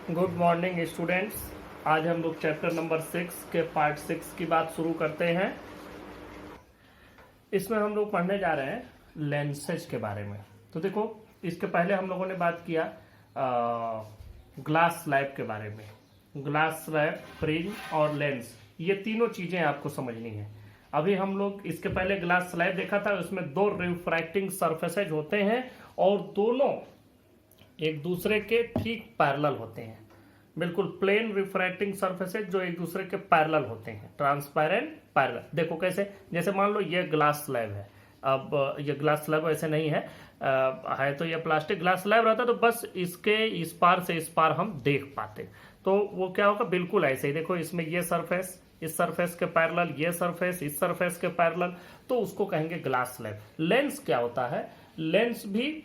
Good morning students. आज हम लोग चैप्टर नंबर 6 के पार्ट 6 की बात शुरू करते हैं। इसमें हम लोग पढ़ने जा रहे हैं लेंसेज के बारे में। तो देखो, इसके पहले हम लोगों ने बात किया ग्लास स्लैब के बारे में। ग्लास स्लैब, प्रिज्म और लेंस, ये तीनों चीजें आपको समझनी है। अभी हम लोग इसके पहले ग्लास स्लैब देखा था, उसमें दो रिफ्रैक्टिंग सरफेसेज होते हैं और दोनों एक दूसरे के ठीक पैरेलल होते हैं। बिल्कुल प्लेन रिफ्रैक्टिंग सरफेसेज जो एक दूसरे के पैरेलल होते हैं, ट्रांसपेरेंट पैरेलल। देखो कैसे, जैसे मान लो ये ग्लास स्लैब है। अब ये ग्लास स्लैब ऐसे नहीं है, है तो ये प्लास्टिक ग्लास स्लैब रहता तो बस इसके इस पार से इस पार हम देख पाते। तो वो क्या होगा, बिल्कुल ऐसे ही। देखो, इसमें ये सरफेस इस सरफेस के पैरेलल, ये सरफेस इस सरफेस के पैरेलल, तो उसको कहेंगे ग्लास स्लैब। लेंस क्या होता है, लेंस भी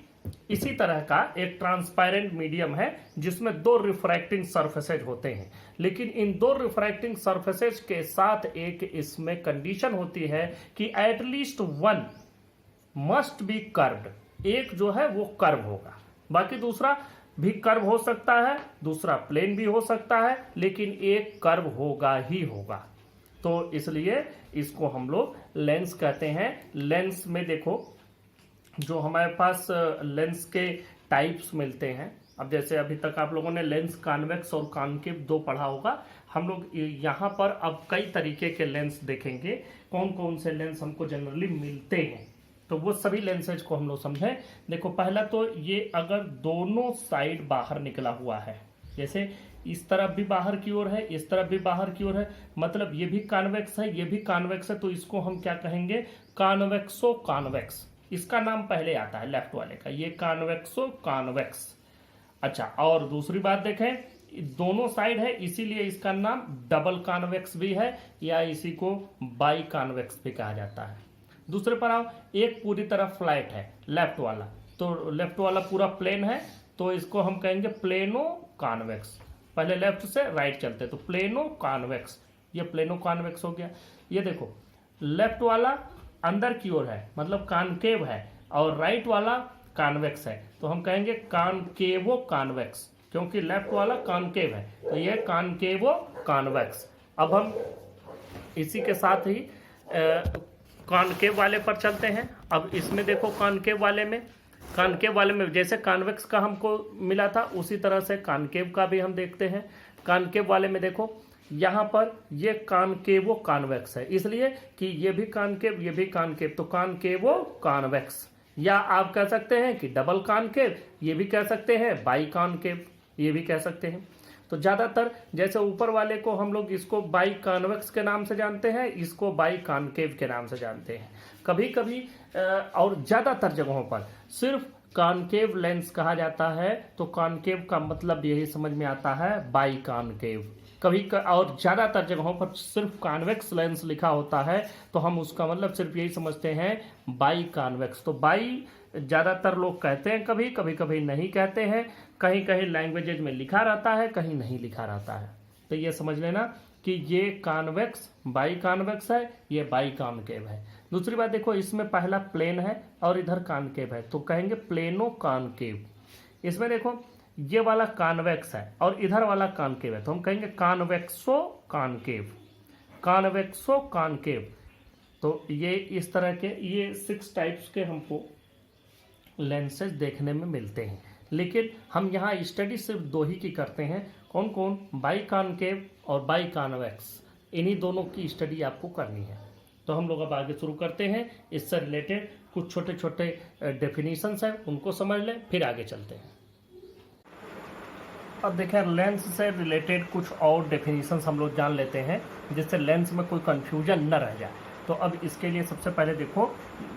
इसी तरह का एक ट्रांसपेरेंट मीडियम है जिसमें दो रिफ्रैक्टिंग सरफेसेज होते हैं। लेकिन इन दो रिफ्रैक्टिंग सरफेसेज के साथ एक इसमें कंडीशन होती है कि at least one must be curved. एक जो है वो कर्व होगा, बाकी दूसरा भी कर्व हो सकता है, दूसरा प्लेन भी हो सकता है, लेकिन एक कर्व होगा ही होगा। तो इसलिए इसको हम लोग लेंस कहते हैं। लेंस में देखो, जो हमारे पास लेंस के टाइप्स मिलते हैं। अब जैसे अभी तक आप लोगों ने लेंस कॉन्वेक्स और कॉन्केव दो पढ़ा होगा। हम लोग यहाँ पर अब कई तरीके के लेंस देखेंगे, कौन कौन से लेंस हमको जनरली मिलते हैं, तो वो सभी लेंसेज को हम लोग समझें। देखो, पहला तो ये अगर दोनों साइड बाहर निकला हुआ है, जैसे इस तरफ भी बाहर की ओर है, इस तरफ भी बाहर की ओर है, मतलब ये भी कॉन्वेक्स है, ये भी कॉन्वेक्स है, तो इसको हम क्या कहेंगे, कॉन्वेक्सो कॉन्वेक्स। इसका नाम पहले आता है लेफ्ट वाले का, ये कॉन्वेक्सो कॉन्वेक्स। अच्छा, और दूसरी बात देखें, दोनों साइड है इसीलिए इसका नाम डबल कॉन्वेक्स भी है, या इसी को बाई कॉन्वेक्स भी कहा जाता है। दूसरे पर आओ, एक पूरी तरह फ्लैट है लेफ्ट वाला, तो लेफ्ट वाला पूरा प्लेन है, तो इसको हम कहेंगे प्लेनो कॉन्वेक्स। पहले लेफ्ट से राइट चलते, तो प्लेनो कॉन्वेक्स, ये प्लेनो कॉन्वेक्स हो गया। ये देखो, लेफ्ट वाला अंदर की ओर है, मतलब कॉनकेव है, और राइट वाला कॉन्वेक्स है, तो हम कहेंगे कॉनकेवो कॉन्वेक्स, क्योंकि लेफ्ट वाला कॉनकेव है, तो ये कॉनकेवो कॉन्वेक्स। अब हम इसी के साथ ही कॉनकेव वाले पर चलते हैं। अब इसमें देखो, कॉनकेव वाले में जैसे कॉन्वेक्स का हमको मिला था, उसी तरह से कॉनकेव का भी हम देखते हैं। कॉनकेव वाले में देखो, यहाँ पर ये कॉनकेवो कॉन्वेक्स है, इसलिए कि ये भी कॉनकेव ये भी कॉनकेव, तो कॉनकेवो कॉन्वेक्स। या आप कह सकते हैं कि डबल कॉनकेव, ये भी कह सकते हैं बाई कॉनकेव, ये भी कह सकते हैं। तो ज्यादातर जैसे ऊपर वाले को हम लोग इसको बाई कॉन्वेक्स के नाम से जानते हैं, इसको बाई कॉनकेव के नाम से जानते हैं। कभी कभी और ज्यादातर जगहों पर सिर्फ कॉनकेव लेंस कहा जाता है, तो कॉनकेव का मतलब यही समझ में आता है बाई कॉनकेव। और ज्यादातर जगहों पर सिर्फ कॉन्वेक्स लेंस लिखा होता है, तो हम उसका मतलब सिर्फ यही समझते हैं बाई कॉन्वेक्स। तो बाई ज्यादातर लोग कहते हैं, कभी कभी नहीं कहते हैं, कहीं कहीं लैंग्वेजेज में लिखा रहता है, कहीं नहीं लिखा रहता है। तो ये समझ लेना कि ये कॉन्वेक्स बाई कॉन्वेक्स है, ये बाई कॉनकेव है। दूसरी बात देखो, इसमें पहला प्लेन है और इधर कॉनकेव है, तो कहेंगे प्लेनो कॉनकेव। इसमें देखो, ये वाला कॉन्वेक्स है और इधर वाला कॉनकेव है, तो हम कहेंगे कॉन्वेक्सो कॉनकेव, कॉन्वेक्सो कॉनकेव। तो ये इस तरह के ये 6 टाइप्स के हमको लेंसेज देखने में मिलते हैं। लेकिन हम यहाँ स्टडी सिर्फ 2 ही की करते हैं, कौन कौन, बाई कॉनकेव और बाई कॉन्वेक्स। इन्हीं दोनों की स्टडी आपको करनी है। तो हम लोग अब आगे शुरू करते हैं। इससे रिलेटेड कुछ छोटे छोटे डेफिनेशंस हैं, उनको समझ लें, फिर आगे चलते हैं। अब देखें, लेंस से रिलेटेड कुछ और डेफिनेशंस हम लोग जान लेते हैं, जिससे लेंस में कोई कंफ्यूजन न रह जाए। तो अब इसके लिए सबसे पहले देखो,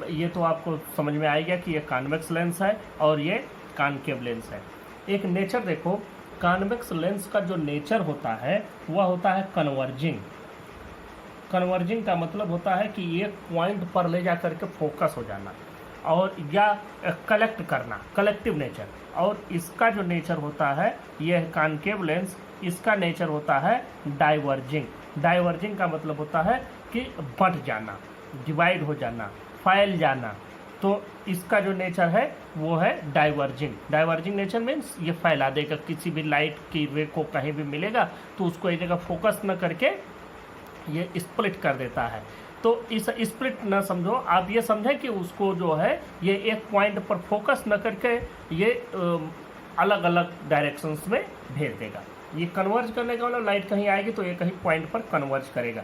ये तो आपको समझ में आएगा कि ये कॉन्वेक्स लेंस है और ये कॉनकेव लेंस है। एक नेचर देखो, कॉन्वेक्स लेंस का जो नेचर होता है वह होता है कन्वर्जिंग। कन्वर्जिंग का मतलब होता है कि एक पॉइंट पर ले जा करके फोकस हो जाना, और या कलेक्ट करना, कलेक्टिव नेचर। और इसका जो नेचर होता है, यह कॉनकेव लेंस, इसका नेचर होता है डाइवर्जिंग। डाइवर्जिंग का मतलब होता है कि बंट जाना, डिवाइड हो जाना, फैल जाना। तो इसका जो नेचर है वो है डाइवर्जिंग। डाइवर्जिंग नेचर मीन्स ये फैला देगा, किसी भी लाइट की रे को कहीं भी मिलेगा तो उसको एक जगह फोकस न करके ये स्प्लिट कर देता है। तो इस स्प्लिट न समझो, आप ये समझें कि उसको जो है ये एक पॉइंट पर फोकस न करके ये अलग अलग डायरेक्शंस में भेज देगा। ये कन्वर्ज करने का मतलब लाइट कहीं आएगी तो ये कहीं पॉइंट पर कन्वर्ज करेगा।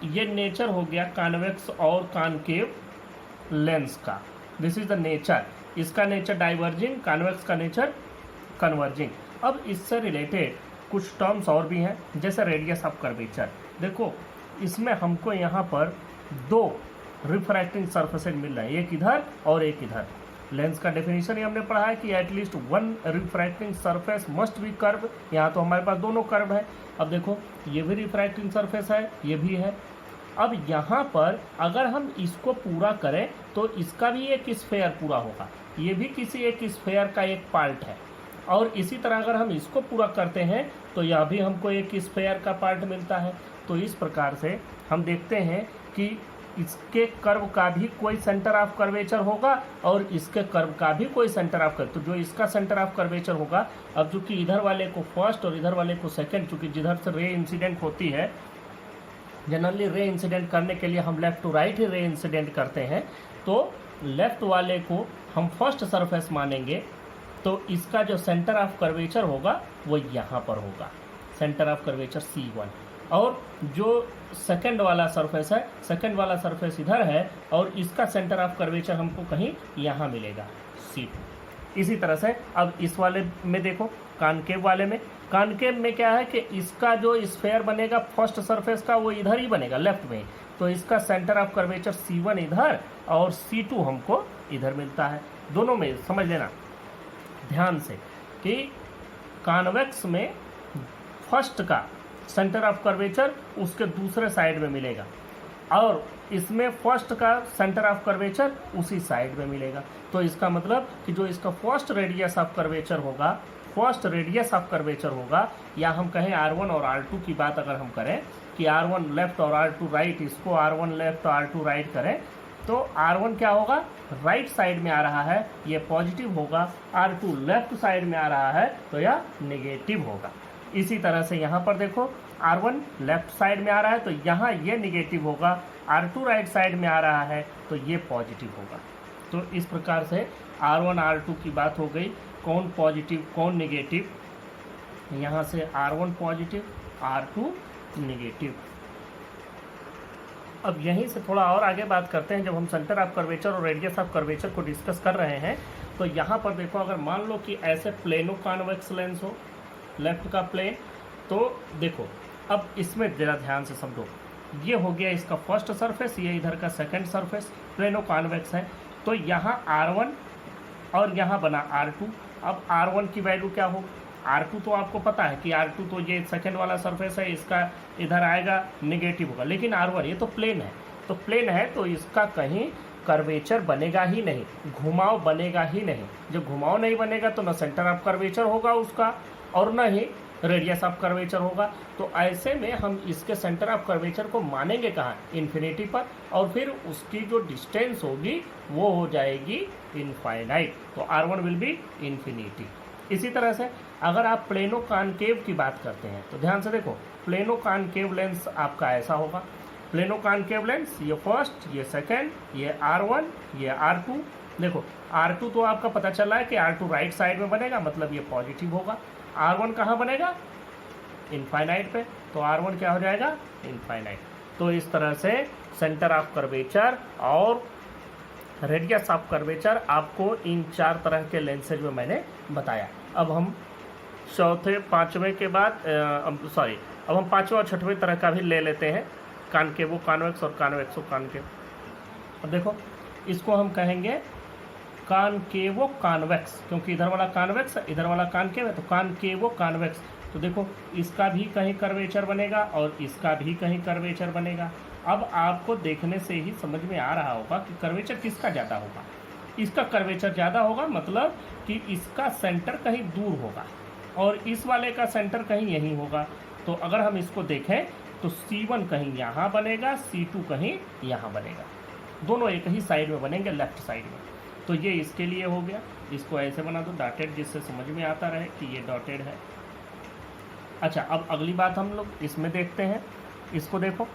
ये नेचर हो गया कॉन्वेक्स और कॉनकेव लेंस का। This is the nature. इसका नेचर डाइवर्जिंग, कॉन्वेक्स का नेचर कन्वर्जिंग। अब इससे रिलेटेड कुछ टर्म्स और भी हैं, जैसे रेडियस ऑफ कर्वेचर। देखो इसमें हमको यहाँ पर दो रिफ्रैक्टिंग सरफेसेज मिल रहे हैं, एक इधर और एक इधर। लेंस का डेफिनेशन ही हमने पढ़ा है कि at least one refracting surface must be curve. यहाँ तो हमारे पास दोनों कर्व है। अब देखो ये भी रिफ्रैक्टिंग सरफेस है, ये भी है। अब यहाँ पर अगर हम इसको पूरा करें तो इसका भी एक स्फेयर पूरा होगा, ये भी किसी एक स्फेयर का एक पार्ट है। और इसी तरह अगर हम इसको पूरा करते हैं तो यह भी हमको एक स्फेयर का पार्ट मिलता है। तो इस प्रकार से हम देखते हैं कि इसके कर्व का भी कोई सेंटर ऑफ कर्वेचर होगा और इसके कर्व का भी कोई सेंटर ऑफ कर्व। तो जो इसका सेंटर ऑफ कर्वेचर होगा, अब चूंकि इधर वाले को फर्स्ट और इधर वाले को सेकंड, चूंकि जिधर से रे इंसिडेंट होती है, जनरली रे इंसिडेंट करने के लिए हम left to right he ray incident करते हैं, तो लेफ्ट वाले को हम फर्स्ट सरफेस मानेंगे। तो इसका जो सेंटर ऑफ कर्वेचर होगा वो यहाँ पर होगा, सेंटर ऑफ कर्वेचर C1। और जो सेकंड वाला सरफेस है, सेकंड वाला सरफेस इधर है और इसका सेंटर ऑफ कर्वेचर हमको कहीं यहाँ मिलेगा C2। इसी तरह से अब इस वाले में देखो, कॉनकेव वाले में, कॉनकेव में क्या है कि इसका जो स्फेयर बनेगा फर्स्ट सरफेस का वो इधर ही बनेगा, लेफ्ट में। तो इसका सेंटर ऑफ कर्वेचर C1 इधर और C2 हमको इधर मिलता है। दोनों में समझ लेना ध्यान से कि कॉन्वेक्स में फर्स्ट का सेंटर ऑफ कर्वेचर उसके दूसरे साइड में मिलेगा और इसमें फर्स्ट का सेंटर ऑफ कर्वेचर उसी साइड में मिलेगा। तो इसका मतलब कि जो इसका फर्स्ट रेडियस ऑफ कर्वेचर होगा, फर्स्ट रेडियस ऑफ कर्वेचर होगा, या हम कहें R1 और R2 की बात अगर हम करें कि R1 लेफ्ट और R2 राइट, इसको R1 लेफ्ट और R2 राइट करें तो R1 क्या होगा, राइट साइड में आ रहा है, ये पॉजिटिव होगा। R2 लेफ्ट साइड में आ रहा है तो यह नेगेटिव होगा। इसी तरह से यहाँ पर देखो R1 लेफ्ट साइड में आ रहा है तो यहाँ ये नेगेटिव होगा, R2 राइट साइड में आ रहा है तो ये पॉजिटिव होगा। तो इस प्रकार से R1 R2 की बात हो गई, कौन पॉजिटिव कौन नेगेटिव। यहाँ से R1 पॉजिटिव, R2 नेगेटिव। अब यहीं से थोड़ा और आगे बात करते हैं। जब हम सेंटर ऑफ कर्वेचर और रेडियस ऑफ कर्वेचर को डिस्कस कर रहे हैं तो यहाँ पर देखो, अगर मान लो कि ऐसे प्लेनो कॉन्वेक्स लेंस हो, लेफ्ट का प्लेन, तो देखो अब इसमें जरा ध्यान से समझो। ये हो गया इसका फर्स्ट सरफेस, ये इधर का सेकंड सरफेस, प्लेनो कॉन्वेक्स है। तो यहाँ R1 और यहाँ बना R2। अब R1 की वैल्यू क्या हो, R2 तो आपको पता है कि R2 तो ये सेकंड वाला सरफेस है, इसका इधर आएगा नेगेटिव होगा। लेकिन R1 ये तो प्लेन है, तो प्लेन है तो इसका कहीं कर्वेचर बनेगा ही नहीं, घुमाव बनेगा ही नहीं। जब घुमाव नहीं बनेगा तो न सेंटर ऑफ कर्वेचर होगा उसका और न ही रेडियस ऑफ कर्वेचर होगा। तो ऐसे में हम इसके सेंटर ऑफ कर्वेचर को मानेंगे कहाँ, इन्फिनिटी पर, और फिर उसकी जो डिस्टेंस होगी वो हो जाएगी इनफाइनाइट। तो R1 विल बी इन्फिनिटी। इसी तरह से अगर आप प्लेनो कॉनकेव की बात करते हैं तो ध्यान से देखो, प्लेनो कॉनकेव लेंस आपका ऐसा होगा। प्लेनो कॉनकेव लेंस, ये फर्स्ट, ये सेकंड, ये R1, ये R2। देखो R2 तो आपका पता चला है कि R2 राइट साइड में बनेगा, मतलब ये पॉजिटिव होगा। R1 कहाँ बनेगा, इनफाइनाइट पे, तो R1 क्या हो जाएगा, इनफाइनाइट। तो इस तरह से सेंटर ऑफ कर्वेचर और रेडियस ऑफ कर्वेचर आपको इन चार तरह के लेंसेज में मैंने बताया। अब हम चौथे पाँचवें के बाद अब हम पाँचवें और छठवें तरह का भी ले लेते हैं, कॉनकेवो कॉन्वेक्स और कॉन्वेक्सो कॉनकेव। अब देखो इसको हम कहेंगे कॉनकेवो कॉन्वेक्स, क्योंकि इधर वाला कॉन्वेक्स है, इधर वाला कॉनकेव है, तो कॉनकेवो कॉन्वेक्स। तो देखो इसका भी कहीं कर्वेचर बनेगा और इसका भी कहीं कर्वेचर बनेगा। अब आपको देखने से ही समझ में आ रहा होगा कि कर्वेचर किसका ज़्यादा होगा। इसका कर्वेचर ज़्यादा होगा, मतलब कि इसका सेंटर कहीं दूर होगा और इस वाले का सेंटर कहीं यहीं होगा। तो अगर हम इसको देखें तो C1 कहीं यहाँ बनेगा, C2 कहीं यहाँ बनेगा। दोनों एक ही साइड में बनेंगे, लेफ्ट साइड में। तो ये इसके लिए हो गया, इसको ऐसे बना दो डॉटेड, जिससे समझ में आता रहे कि ये डॉटेड है। अच्छा, अब अगली बात हम लोग इसमें देखते हैं। इसको देखो,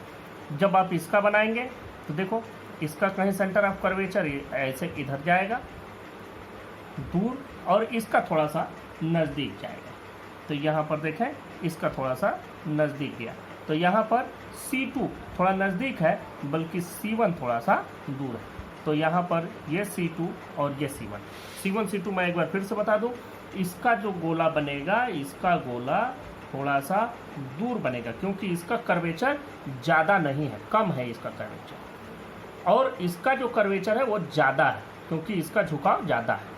जब आप इसका बनाएंगे तो देखो इसका कहीं सेंटर ऑफ कर्वेचर ऐसे इधर जाएगा दूर, और इसका थोड़ा सा नज़दीक जाएगा। तो यहाँ पर देखें इसका थोड़ा सा नज़दीक गया, तो यहाँ पर C2 थोड़ा नज़दीक है, बल्कि C1 थोड़ा सा दूर है। तो यहाँ पर ये C2 और ये C1 C2 मैं एक बार फिर से बता दूँ, इसका जो गोला बनेगा, इसका गोला थोड़ा सा दूर बनेगा, क्योंकि इसका कर्वेचर ज़्यादा नहीं है, कम है इसका कर्वेचर, और इसका जो कर्वेचर है वो ज़्यादा है, क्योंकि इसका झुकाव ज़्यादा है।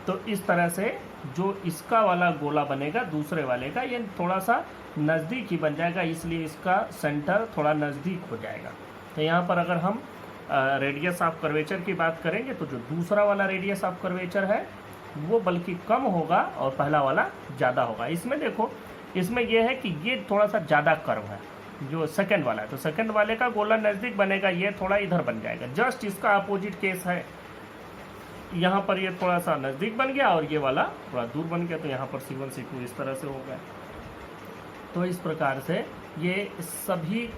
तो इस तरह से जो इसका वाला गोला बनेगा दूसरे वाले का, ये थोड़ा सा नज़दीक ही बन जाएगा, इसलिए इसका सेंटर थोड़ा नज़दीक हो जाएगा। तो यहाँ पर अगर हम रेडियस ऑफ कर्वेचर की बात करेंगे, तो जो दूसरा वाला रेडियस ऑफ कर्वेचर है वो बल्कि कम होगा और पहला वाला ज़्यादा होगा। इसमें देखो, इसमें यह है कि ये थोड़ा सा ज़्यादा कर्व है जो सेकंड वाला है, तो सेकंड वाले का गोला नज़दीक बनेगा, ये थोड़ा इधर बन जाएगा। जस्ट इसका अपोजिट केस है, यहाँ पर ये थोड़ा सा नज़दीक बन गया और ये वाला थोड़ा दूर बन गया, तो यहाँ पर C1 C2 इस तरह से हो गया। तो इस प्रकार से ये सभी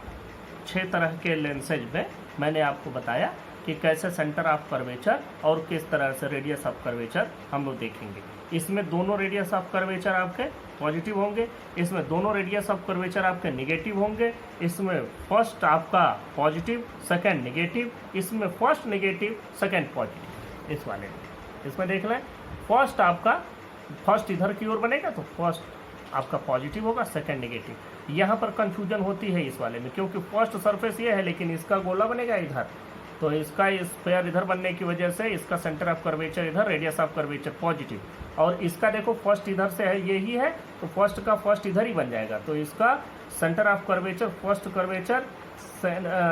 6 तरह के लेंसेज में मैंने आपको बताया कि कैसे सेंटर ऑफ कर्वेचर और किस तरह से रेडियस ऑफ कर्वेचर हम लोग देखेंगे। इसमें दोनों रेडियस ऑफ कर्वेचर आपके पॉजिटिव होंगे, इसमें दोनों रेडियस ऑफ कर्वेचर आपके नेगेटिव होंगे। इसमें फर्स्ट आपका पॉजिटिव, सेकंड नेगेटिव, इसमें फर्स्ट नेगेटिव, सेकंड पॉजिटिव। इस वाले में इसमें देख लें, फर्स्ट आपका फर्स्ट इधर की ओर बनेगा तो फर्स्ट आपका पॉजिटिव होगा, सेकंड नेगेटिव। यहाँ पर कंफ्यूजन होती है इस वाले में, क्योंकि फर्स्ट सरफेस ये है लेकिन इसका गोला बनेगा इधर, तो इसका स्फेयर इधर बनने की वजह से इसका सेंटर ऑफ कर्वेचर इधर, रेडियस ऑफ कर्वेचर पॉजिटिव, और इसका देखो फर्स्ट इधर से है, यही है, तो फर्स्ट का फर्स्ट इधर ही बन जाएगा। तो इसका centre of curvature first curvature,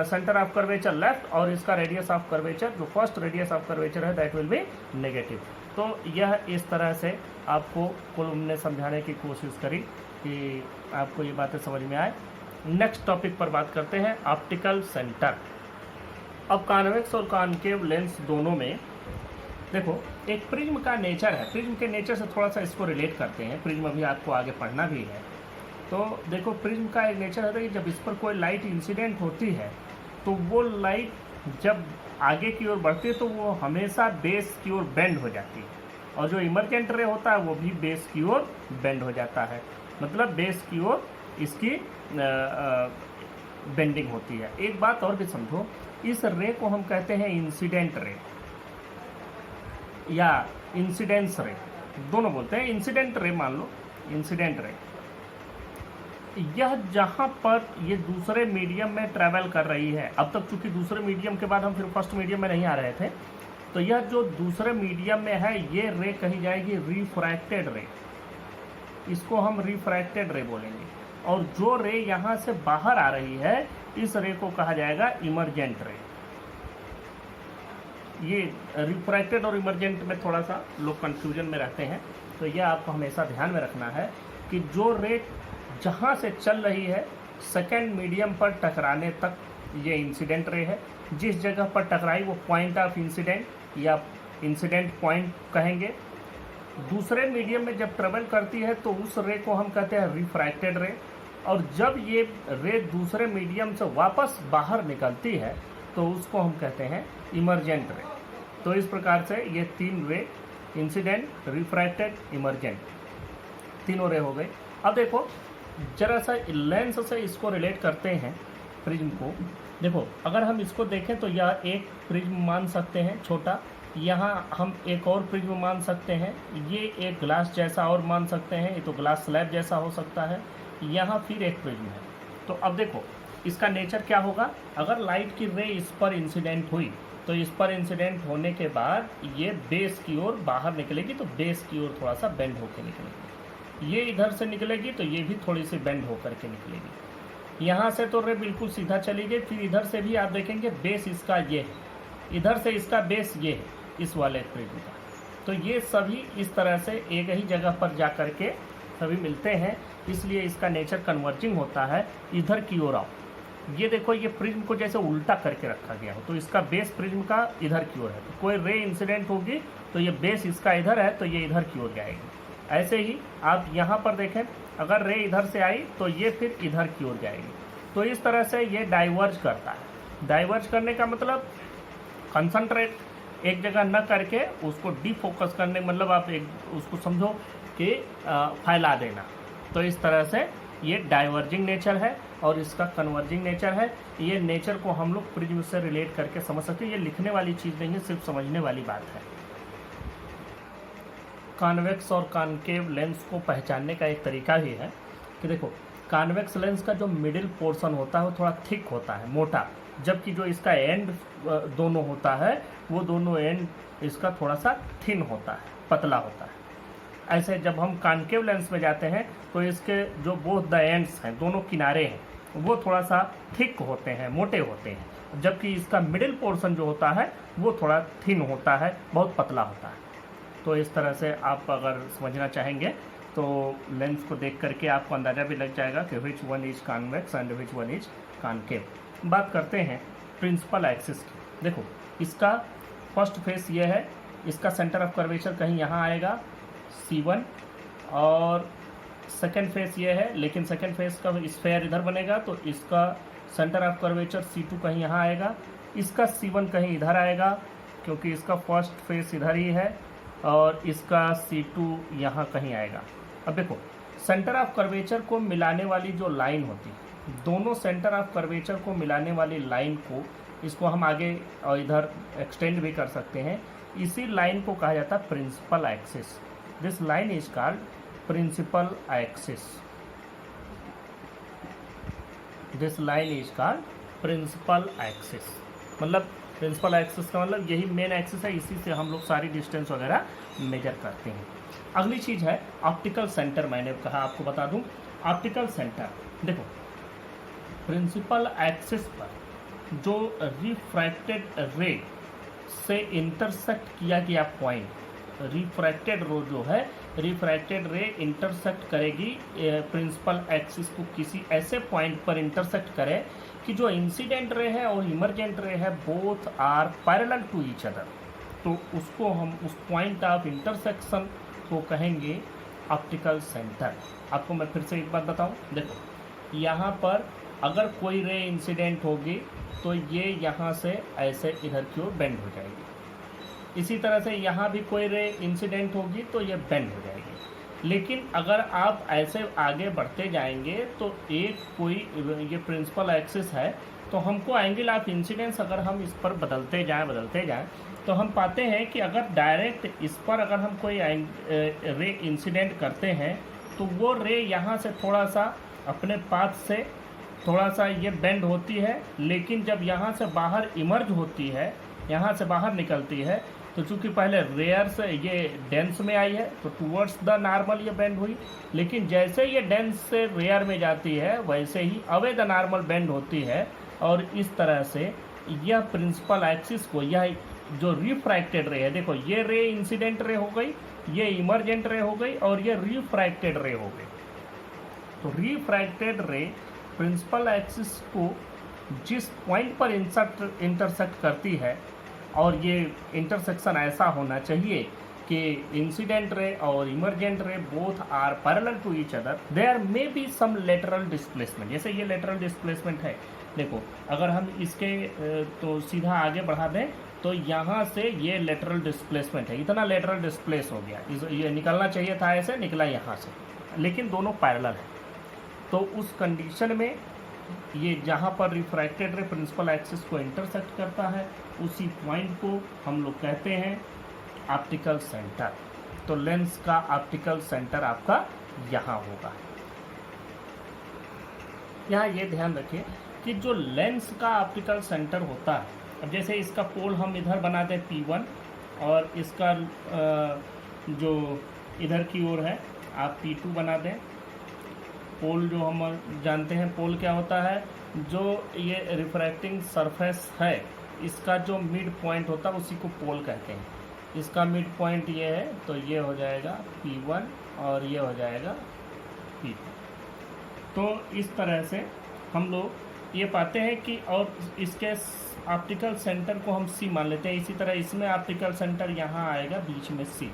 centre of curvature left, और इसका रेडियस ऑफ कर्वेचर जो फर्स्ट रेडियस ऑफ कर्वेचर है दैट विल बी नेगेटिव। तो यह इस तरह से आपको कुल हमने समझाने की कोशिश करी कि आपको ये बातें समझ में आए। नेक्स्ट टॉपिक पर बात करते हैं, ऑप्टिकल सेंटर। अब कॉन्वेक्स और कॉनकेव लेंस दोनों में देखो एक प्रिज्म का नेचर है, प्रिज्म के नेचर से थोड़ा सा इसको रिलेट करते हैं। प्रिज्म अभी आपको आगे पढ़ना भी है। तो देखो प्रिज्म का एक नेचर होता है कि जब इस पर कोई लाइट इंसिडेंट होती है तो वो लाइट जब आगे की ओर बढ़ती है तो वो हमेशा बेस की ओर बेंड हो जाती है, और जो इमर्जेंट रे होता है वो भी बेस की ओर बेंड हो जाता है, मतलब बेस की ओर इसकी बेंडिंग होती है। एक बात और भी समझो, इस रे को हम कहते हैं इंसिडेंट रे या इंसिडेंस रे, दोनों बोलते हैं। इंसिडेंट रे मान लो, इंसिडेंट रे यह जहाँ पर ये दूसरे मीडियम में ट्रैवल कर रही है, अब तक चूंकि दूसरे मीडियम के बाद हम फिर फर्स्ट मीडियम में नहीं आ रहे थे, तो यह जो दूसरे मीडियम में है ये रे कही जाएगी रिफ्रैक्टेड रे, इसको हम रिफ्रैक्टेड रे बोलेंगे। और जो रे यहाँ से बाहर आ रही है इस रे को कहा जाएगा इमर्जेंट रे। ये रिफ्रैक्टेड और इमर्जेंट में थोड़ा सा लोग कंफ्यूजन में रहते हैं, तो यह आपको हमेशा ध्यान में रखना है कि जो रे जहाँ से चल रही है सेकेंड मीडियम पर टकराने तक ये इंसिडेंट रे है। जिस जगह पर टकराई वो पॉइंट ऑफ इंसिडेंट या इंसिडेंट पॉइंट कहेंगे। दूसरे मीडियम में जब ट्रेवल करती है तो उस रे को हम कहते हैं रिफ्रैक्टेड रे, और जब ये रे दूसरे मीडियम से वापस बाहर निकलती है तो उसको हम कहते हैं इमर्जेंट रे। तो इस प्रकार से ये 3 रे, इंसिडेंट, रिफ्रैक्टेड, इमर्जेंट, तीनों रे हो गए। अब देखो जरा सा लेंस से इसको रिलेट करते हैं प्रिज्म को। देखो अगर हम इसको देखें तो यह एक प्रिज्म मान सकते हैं छोटा, यहाँ हम एक और प्रिज्म मान सकते हैं, ये एक ग्लास जैसा और मान सकते हैं, ये तो ग्लास स्लैब जैसा हो सकता है, यहाँ फिर एक प्रिज्म है। तो अब देखो इसका नेचर क्या होगा, अगर लाइट की रे इस पर इंसिडेंट हुई तो इस पर इंसिडेंट होने के बाद ये बेस की ओर बाहर निकलेगी, तो बेस की ओर थोड़ा सा बेंड होकर निकलेगी। ये इधर से निकलेगी तो ये भी थोड़ी सी बेंड होकर के निकलेगी। यहाँ से तो रे बिल्कुल सीधा चली गई, फिर इधर से भी आप देखेंगे बेस इसका ये है, इधर से इसका बेस ये है इस वाले प्रिज्म का। तो ये सभी इस तरह से एक ही जगह पर जा कर के सभी मिलते हैं, इसलिए इसका नेचर कन्वर्जिंग होता है, इधर की ओर आओ। ये देखो ये प्रिज्म को जैसे उल्टा करके रखा गया हो, तो इसका बेस प्रिज्म का इधर की ओर है, तो कोई रे इंसिडेंट होगी तो ये बेस इसका इधर है तो ये इधर की ओर जाएगी। ऐसे ही आप यहाँ पर देखें, अगर रे इधर से आई तो ये फिर इधर की ओर जाएगी। तो इस तरह से ये डाइवर्ज करता है। डाइवर्ज करने का मतलब कंसंट्रेट एक जगह न करके उसको डीफोकस करने, मतलब आप एक उसको समझो कि फैला देना। तो इस तरह से ये डाइवर्जिंग नेचर है और इसका कन्वर्जिंग नेचर है। ये नेचर को हम लोग प्रिज्म से रिलेट करके समझ सकते हैं। ये लिखने वाली चीज़ नहीं है, सिर्फ समझने वाली बात है। कॉन्वेक्स और कॉनकेव लेंस को पहचानने का एक तरीका ही है कि देखो, कॉन्वेक्स लेंस का जो मिडिल पोर्शन होता है वो थोड़ा थिक होता है, मोटा, जबकि जो इसका एंड दोनों होता है वो दोनों एंड इसका थोड़ा सा थिन होता है, पतला होता है। ऐसे जब हम कॉनकेव लेंस में जाते हैं तो इसके जो बोथ द एंड्स हैं, दोनों किनारे हैं, वो थोड़ा सा थिक होते हैं, मोटे होते हैं, जबकि इसका मिडिल पोर्शन जो होता है वो थोड़ा थिन होता है, बहुत पतला होता है। तो इस तरह से आप अगर समझना चाहेंगे तो लेंस को देख करके आपको अंदाज़ा भी लग जाएगा कि which one is convex and which one is concave. बात करते हैं प्रिंसिपल एक्सिस की। देखो, इसका फर्स्ट फेस ये है, इसका सेंटर ऑफ कर्वेचर कहीं यहाँ आएगा C1, और सेकेंड फेस ये है, लेकिन सेकेंड फेस का स्फेयर इधर बनेगा तो इसका सेंटर ऑफ कर्वेचर C2 कहीं यहाँ आएगा, इसका C1 कहीं इधर आएगा क्योंकि इसका फर्स्ट फेस इधर ही है, और इसका C2 यहाँ कहीं आएगा। अब देखो, सेंटर ऑफ कर्वेचर को मिलाने वाली जो लाइन होती है, दोनों सेंटर ऑफ कर्वेचर को मिलाने वाली लाइन को, इसको हम आगे और इधर एक्सटेंड भी कर सकते हैं। इसी लाइन को कहा जाता है principal axis. This line is called principal axis. This line is called principal axis. मतलब प्रिंसिपल एक्सिस का मतलब यही मेन एक्सिस है, इसी से हम लोग सारी डिस्टेंस वगैरह मेजर करते हैं। अगली चीज़ है ऑप्टिकल सेंटर। मैंने कहा आपको बता दूं, ऑप्टिकल सेंटर देखो, प्रिंसिपल एक्सिस पर जो रिफ्रैक्टेड रे से इंटरसेक्ट किया गया पॉइंट, रिफ्रैक्टेड रो जो है, रिफ्रैक्टेड रे इंटरसेक्ट करेगी प्रिंसिपल एक्सिस को, किसी ऐसे पॉइंट पर इंटरसेक्ट करे कि जो इंसिडेंट रे है और इमरजेंट रे है both are parallel to each other. तो उसको हम, उस पॉइंट ऑफ इंटरसेक्शन को कहेंगे ऑप्टिकल सेंटर। आपको मैं फिर से एक बात बताऊं, देखो यहाँ पर अगर कोई रे इंसिडेंट होगी तो ये यहाँ से ऐसे इधर की ओर बेंड हो जाएगी। इसी तरह से यहाँ भी कोई रे इंसिडेंट होगी तो ये बेंड हो जाएगी। लेकिन अगर आप ऐसे आगे बढ़ते जाएंगे तो एक कोई, ये प्रिंसिपल एक्सिस है, तो हमको एंगल ऑफ इंसिडेंस अगर हम इस पर बदलते जाएं तो हम पाते हैं कि अगर डायरेक्ट इस पर अगर हम कोई रे इंसिडेंट करते हैं तो वो रे यहाँ से थोड़ा सा अपने पाथ से थोड़ा सा ये बेंड होती है, लेकिन जब यहाँ से बाहर इमर्ज होती है, यहाँ से बाहर निकलती है, तो चूंकि पहले रेयर से ये डेंस में आई है तो टूवर्ड्स द नॉर्मल ये बेंड हुई, लेकिन जैसे ये डेंस से रेयर में जाती है वैसे ही अवे द नॉर्मल बेंड होती है। और इस तरह से यह प्रिंसिपल एक्सिस को, यह जो रिफ्रैक्टेड रे है, देखो ये रे इंसिडेंट रे हो गई, ये इमरजेंट रे हो गई, और ये रिफ्रैक्टेड रे हो गई। तो रिफ्रैक्टेड रे प्रिंसिपल एक्सिस को जिस पॉइंट पर इंटरसेक्ट करती है, और ये इंटरसेक्शन ऐसा होना चाहिए कि इंसिडेंट रे और emergent ray both are parallel to each other, there may be some lateral displacement. जैसे ये लेटरल डिस्प्लेसमेंट है, देखो अगर हम इसके तो सीधा आगे बढ़ा दें तो यहाँ से ये लेटरल डिस्प्लेसमेंट है, इतना लेटरल डिस्प्लेस हो गया, ये निकलना चाहिए था ऐसे, निकला यहाँ से, लेकिन दोनों पैरेलल है। तो उस कंडीशन में ये जहाँ पर रिफ्रैक्टेड रे प्रिंसिपल एक्सिस को इंटरसेक्ट करता है, उसी पॉइंट को हम लोग कहते हैं ऑप्टिकल सेंटर। तो लेंस का ऑप्टिकल सेंटर आपका यहाँ होगा। यहाँ ये ध्यान रखिए कि जो लेंस का ऑप्टिकल सेंटर होता है, अब जैसे इसका पोल हम इधर बना दें P1, और इसका जो इधर की ओर है आप P2 बना दें। पोल जो हम जानते हैं, पोल क्या होता है, जो ये रिफ्रैक्टिंग सरफेस है इसका जो मिड पॉइंट होता है उसी को पोल कहते हैं। इसका मिड पॉइंट ये है, तो ये हो जाएगा P1 और ये हो जाएगा P2। तो इस तरह से हम लोग ये पाते हैं कि, और इसके ऑप्टिकल सेंटर को हम सी मान लेते हैं। इसी तरह इसमें ऑप्टिकल सेंटर यहाँ आएगा बीच में सी।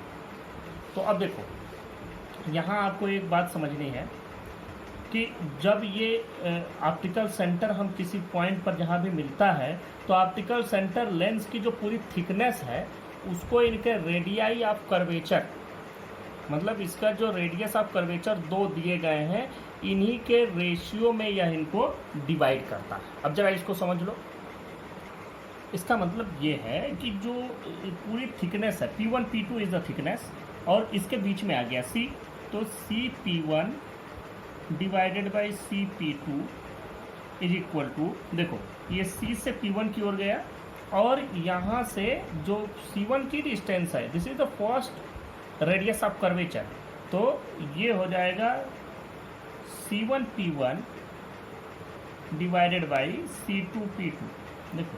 तो अब देखो यहाँ आपको एक बात समझनी है कि जब ये ऑप्टिकल सेंटर हम किसी पॉइंट पर जहाँ भी मिलता है तो ऑप्टिकल सेंटर लेंस की जो पूरी थिकनेस है उसको इनके रेडियाई ऑफ कर्वेचर, मतलब इसका जो रेडियस ऑफ कर्वेचर दो दिए गए हैं, इन्हीं के रेशियो में यह इनको डिवाइड करता है। अब जरा इसको समझ लो। इसका मतलब ये है कि जो पूरी थिकनेस है P1 P2 is the thickness, और इसके बीच में आ गया C, तो CP1 divided by CP2 is equal to, देखो ये C से P1 की ओर गया और यहाँ से जो C1 की डिस्टेंस है, this is the first radius of curvature, तो ये हो जाएगा C1P1 डिवाइडेड बाई C2P2। देखो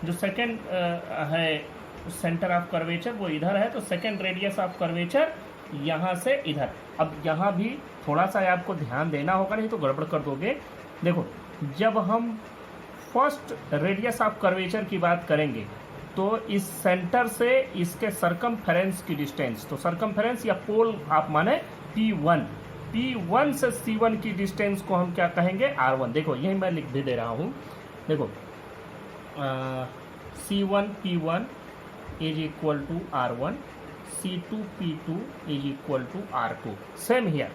जो सेकेंड है सेंटर ऑफ कर्वेचर वो इधर है, तो सेकेंड रेडियस ऑफ कर्वेचर यहाँ से इधर। अब यहाँ भी थोड़ा सा आपको ध्यान देना होगा, नहीं तो गड़बड़ कर दोगे। देखो जब हम फर्स्ट रेडियस ऑफ कर्वेचर की बात करेंगे तो इस सेंटर से इसके सरकमफेरेंस की डिस्टेंस, तो सरकमफेरेंस या पोल आप माने P1 से C1 की डिस्टेंस को हम क्या कहेंगे, R1। देखो यही मैं लिख भी दे रहा हूँ। देखो C1P1 is equal to R1, C2P2 is equal to R2। Same here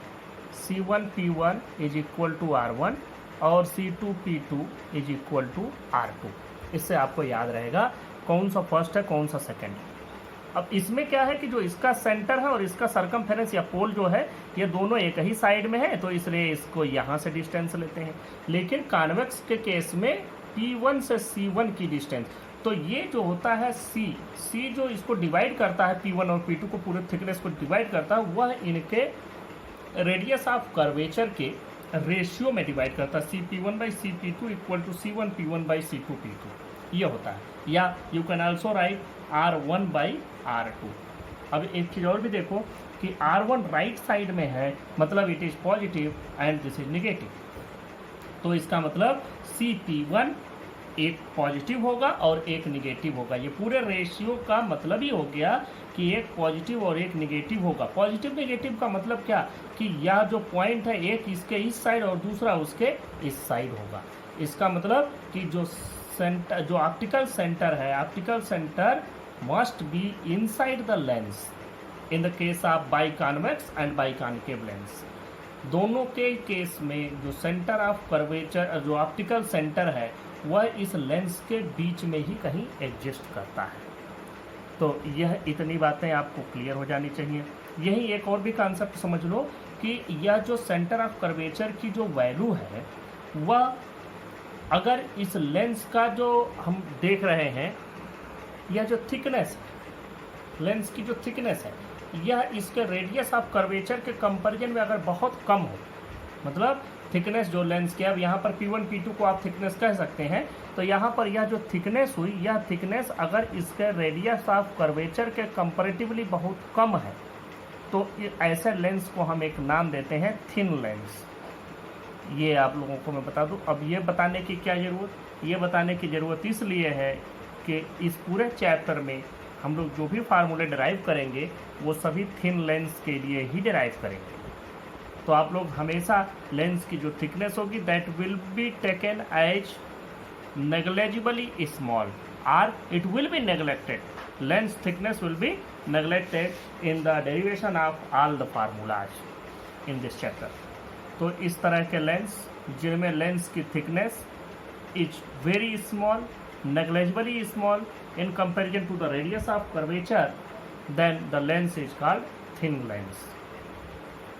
C1P1 is equal to R1 और C2P2 is equal to R2। इससे आपको याद रहेगा कौन सा फर्स्ट है कौन सा सेकंड। अब इसमें क्या है कि जो इसका सेंटर है और इसका सरकमफेरेंस या पोल जो है ये दोनों एक ही साइड में है, तो इसलिए इसको यहाँ से डिस्टेंस लेते हैं। लेकिन कॉन्वेक्स के केस में P1 से C1 की डिस्टेंस, तो ये जो होता है C जो इसको डिवाइड करता है P1 और P2 को, पूरे थिकनेस को डिवाइड करता है, वह इनके रेडियस ऑफ कर्वेचर के रेशियो में डिवाइड करता है। CP1 by CP2 equal to C1P1 by C2P2 ये होता है। या you can also right R1 by R2। अब एक चीज़ और भी देखो कि R1 राइट साइड में है, मतलब it is positive and this is negative, तो इसका मतलब CP1 एक पॉजिटिव होगा और एक निगेटिव होगा। ये पूरे रेशियो का मतलब ही हो गया कि एक पॉजिटिव और एक निगेटिव होगा। पॉजिटिव निगेटिव का मतलब क्या कि यह जो पॉइंट है एक इसके इस साइड और दूसरा उसके इस साइड होगा। इसका मतलब कि जो सेंटर, जो ऑप्टिकल सेंटर है, optical centre must be inside the lens in the case of biconvex and biconcave lens. दोनों के केस में जो सेंटर ऑफ कर्वेचर, जो ऑप्टिकल सेंटर है, वह इस लेंस के बीच में ही कहीं एग्जिस्ट करता है। तो यह इतनी बातें आपको क्लियर हो जानी चाहिए। यही एक और भी कॉन्सेप्ट समझ लो कि यह जो सेंटर ऑफ कर्वेचर की जो वैल्यू है, वह अगर इस लेंस का जो हम देख रहे हैं, यह जो थिकनेस, लेंस की जो थिकनेस है, यह इसके रेडियस ऑफ कर्वेचर के कंपैरिजन में अगर बहुत कम हो, मतलब थिकनेस जो लेंस की, अब यहाँ पर P1 P2 को आप थिकनेस कह सकते हैं, तो यहाँ पर यह जो थिकनेस हुई, यह थिकनेस अगर इसके रेडियस ऑफ कर्वेचर के कंपैरेटिवली बहुत कम है, तो ऐसे लेंस को हम एक नाम देते हैं थिन लेंस। ये आप लोगों को मैं बता दूं। अब ये बताने की क्या ज़रूरत, ये बताने की ज़रूरत इसलिए है कि इस पूरे चैप्टर में हम लोग जो भी फार्मूले डिराइव करेंगे वो सभी थिन लेंस के लिए ही डिराइव करेंगे। तो आप लोग हमेशा लेंस की जो थिकनेस होगी that will be taken as negligibly small और it will be neglected, lens thickness will be neglected in the derivation of all the formulas in this chapter. तो इस तरह के लेंस जिनमें लेंस की thickness is very small, negligibly small in comparison to the radius of curvature, then the lens is called thin lens।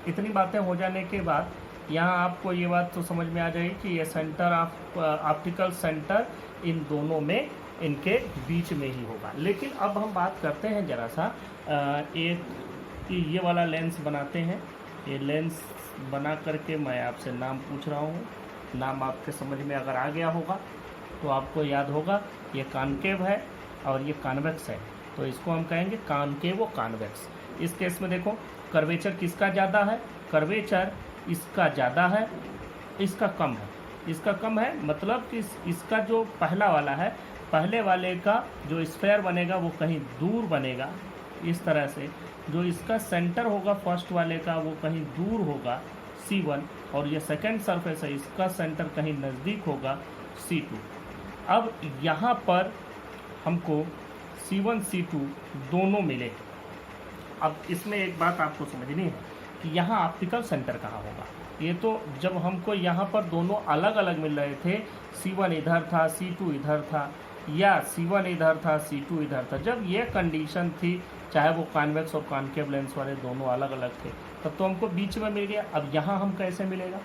इतनी बातें हो जाने के बाद यहाँ आपको ये बात तो समझ में आ जाएगी कि ये सेंटर ऑफ ऑप्टिकल सेंटर इन दोनों में, इनके बीच में ही होगा। लेकिन अब हम बात करते हैं जरा सा एक ये वाला लेंस बनाते हैं। ये लेंस बना करके मैं आपसे नाम पूछ रहा हूँ, नाम आपके समझ में अगर आ गया होगा तो आपको याद होगा ये कॉनकेव है और ये कॉन्वेक्स है, तो इसको हम कहेंगे कॉनकेव और कॉन्वेक्स। इस केस में देखो कर्वेचर किसका ज़्यादा है, कर्वेचर इसका ज़्यादा है, इसका कम है, इसका कम है, मतलब कि इसका जो पहला वाला है, पहले वाले का जो स्फेयर बनेगा वो कहीं दूर बनेगा इस तरह से। जो इसका सेंटर होगा फर्स्ट वाले का वो कहीं दूर होगा C1, और ये सेकंड सरफेस है इसका सेंटर कहीं नज़दीक होगा C2। अब यहाँ पर हमको C1 C2 दोनों मिले। अब इसमें एक बात आपको समझनी है कि यहाँ ऑप्टिकल सेंटर कहाँ होगा। ये तो जब हमको यहाँ पर दोनों अलग अलग मिल रहे थे, C1 इधर था C2 इधर था, या C1 इधर था C2 इधर था, जब ये कंडीशन थी चाहे वो कॉन्वेक्स और कॉन्केव लेंस वाले दोनों अलग अलग थे, तब तो हमको बीच में मिल गया। अब यहाँ हम कैसे मिलेगा,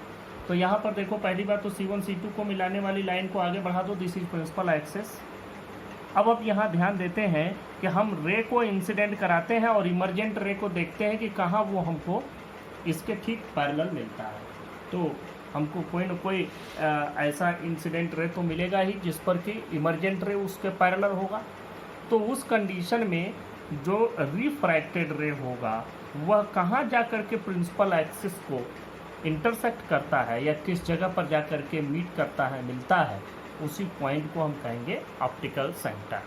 तो यहाँ पर देखो पहली बात तो C1 C2 को मिलाने वाली लाइन को आगे बढ़ा दो, दिस इज प्रिंसिपल एक्सेस। अब यहाँ ध्यान देते हैं कि हम रे को इंसिडेंट कराते हैं और इमरजेंट रे को देखते हैं कि कहाँ वो हमको इसके ठीक पैरेलल मिलता है। तो हमको कोई ना कोई ऐसा इंसिडेंट रे तो मिलेगा ही जिस पर कि इमरजेंट रे उसके पैरेलल होगा। तो उस कंडीशन में जो रिफ्रैक्टेड रे होगा वह कहाँ जा कर के प्रिंसिपल एक्सिस को इंटरसेक्ट करता है या किस जगह पर जा कर के मीट करता है, मिलता है, उसी पॉइंट को हम कहेंगे ऑप्टिकल सेंटर।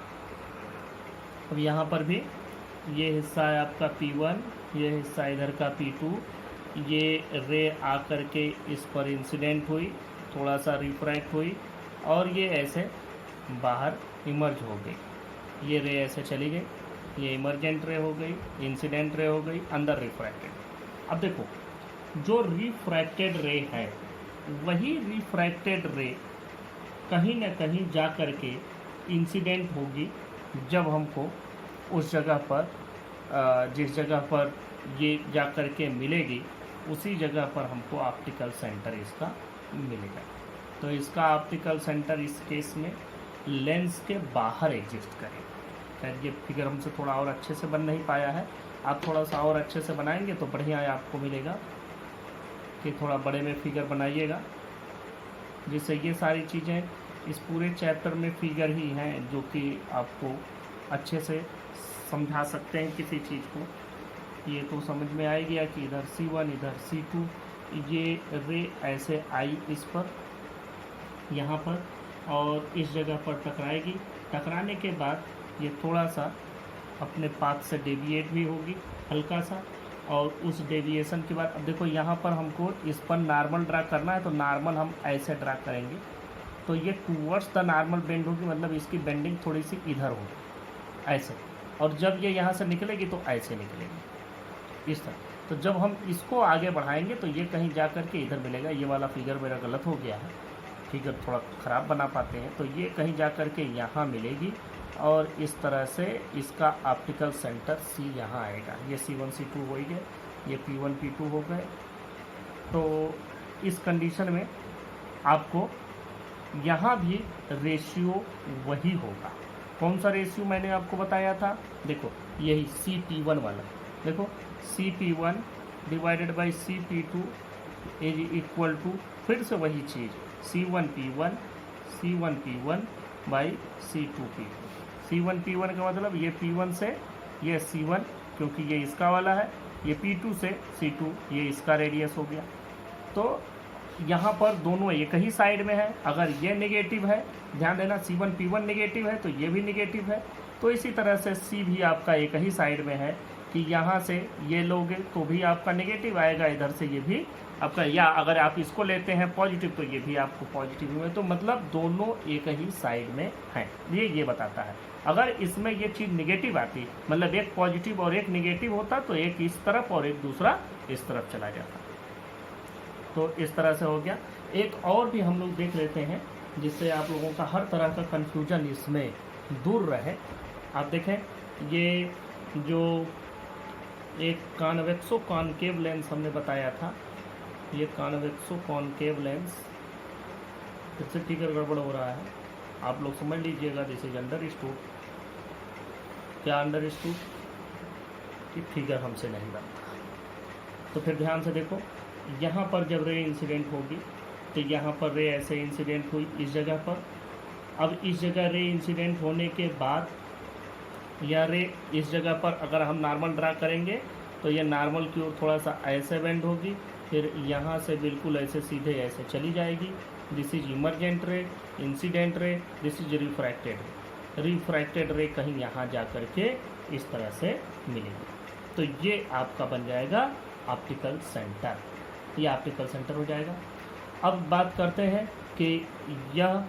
अब यहाँ पर भी ये हिस्सा है आपका P1, ये हिस्सा इधर का P2, ये रे आकर के इस पर इंसिडेंट हुई, थोड़ा सा रिफ्रैक्ट हुई और ये ऐसे बाहर इमर्ज हो गई। ये रे ऐसे चली गई, ये इमरजेंट रे हो गई, इंसिडेंट रे हो गई, अंदर रिफ्रैक्टेड। अब देखो जो रिफ्रैक्टेड रे है वही रिफ्रैक्टेड रे कहीं न कहीं जा कर के इंसिडेंट होगी जब हमको उस जगह पर जिस जगह पर ये जा कर के मिलेगी उसी जगह पर हमको ऑप्टिकल सेंटर इसका मिलेगा। तो इसका ऑप्टिकल सेंटर इस केस में लेंस के बाहर एग्जिस्ट करेगा। खैर ये फिगर हमसे थोड़ा और अच्छे से बन नहीं पाया है, आप थोड़ा सा और अच्छे से बनाएंगे तो बढ़िया है, आपको मिलेगा कि थोड़ा बड़े में फिगर बनाइएगा, जिससे ये सारी चीज़ें इस पूरे चैप्टर में फिगर ही हैं जो कि आपको अच्छे से समझा सकते हैं किसी चीज़ को। ये तो समझ में आ गया कि इधर C1 इधर C2, ये रे ऐसे आई इस पर यहाँ पर और इस जगह पर टकराएगी। टकराने के बाद ये थोड़ा सा अपने पाथ से डेविएट भी होगी हल्का सा, और उस डेविएशन के बाद अब देखो यहाँ पर हमको इस पर नॉर्मल ड्रा करना है, तो नॉर्मल हम ऐसे ड्रा करेंगे तो ये टूवर्ड्स द नॉर्मल बेंड होगी, मतलब इसकी बेंडिंग थोड़ी सी इधर होगी ऐसे, और जब ये यहाँ से निकलेगी तो ऐसे निकलेगी इस तरह। तो जब हम इसको आगे बढ़ाएंगे तो ये कहीं जा कर के इधर मिलेगा। ये वाला फिगर मेरा गलत हो गया है, फिगर थोड़ा ख़राब बना पाते हैं, तो ये कहीं जा कर के यहाँ मिलेगी और इस तरह से इसका ऑप्टिकल सेंटर C यहाँ आएगा। ये C1 C2 हो ही गए, ये P1 P2 हो गए। तो इस कंडीशन में आपको यहाँ भी रेशियो वही होगा। कौन सा रेशियो मैंने आपको बताया था, देखो यही CP1 वाला, देखो CP1 divided by CP2 is equal to फिर से वही चीज़ C1P1 बाई C2P2। C1P1 का मतलब ये P1 से ये C1 क्योंकि ये इसका वाला है, ये P2 से C2 ये इसका रेडियस हो गया। तो यहाँ पर दोनों एक ही साइड में है। अगर ये नेगेटिव है, ध्यान देना C1P1 नेगेटिव है तो ये भी नेगेटिव है। तो इसी तरह से C भी आपका एक ही साइड में है कि यहाँ से ये लोगे तो भी आपका नेगेटिव आएगा, इधर से ये भी आपका, या अगर आप इसको लेते हैं पॉजिटिव तो ये भी आपको पॉजिटिव में, तो मतलब दोनों एक ही साइड में हैं। ये बताता है। अगर इसमें ये चीज़ नेगेटिव आती, मतलब एक पॉजिटिव और एक नेगेटिव होता तो एक इस तरफ और एक दूसरा इस तरफ चला जाता। तो इस तरह से हो गया। एक और भी हम लोग देख लेते हैं जिससे आप लोगों का हर तरह का कन्फ्यूजन इसमें दूर रहे। आप देखें ये जो एक कॉन्वेक्सो कॉनकेव लेंस हमने बताया था, ये कॉन्वेक्सो कॉनकेव लेंस, इससे फिगर गड़बड़ हो रहा है, आप लोग समझ लीजिएगा। This is understood. क्या अंडरस्टूड कि फिगर हमसे नहीं बनता। तो फिर ध्यान से देखो, यहाँ पर जब रे इंसिडेंट होगी तो यहाँ पर रे ऐसे इंसिडेंट हुई इस जगह पर। अब इस जगह रे इंसिडेंट होने के बाद या रे इस जगह पर अगर हम नॉर्मल ड्रा करेंगे तो ये नॉर्मल की ओर थोड़ा सा ऐसे बेंड होगी फिर यहाँ से बिल्कुल ऐसे सीधे ऐसे चली जाएगी। This is emergent ray, incident ray, this is refracted रे। रिफ्रैक्टेड रे कहीं यहाँ जा कर के इस तरह से मिलेगी। तो ये आपका बन जाएगा ऑप्टिकल सेंटर, ये ऑप्टिकल सेंटर हो जाएगा। अब बात करते हैं कि यह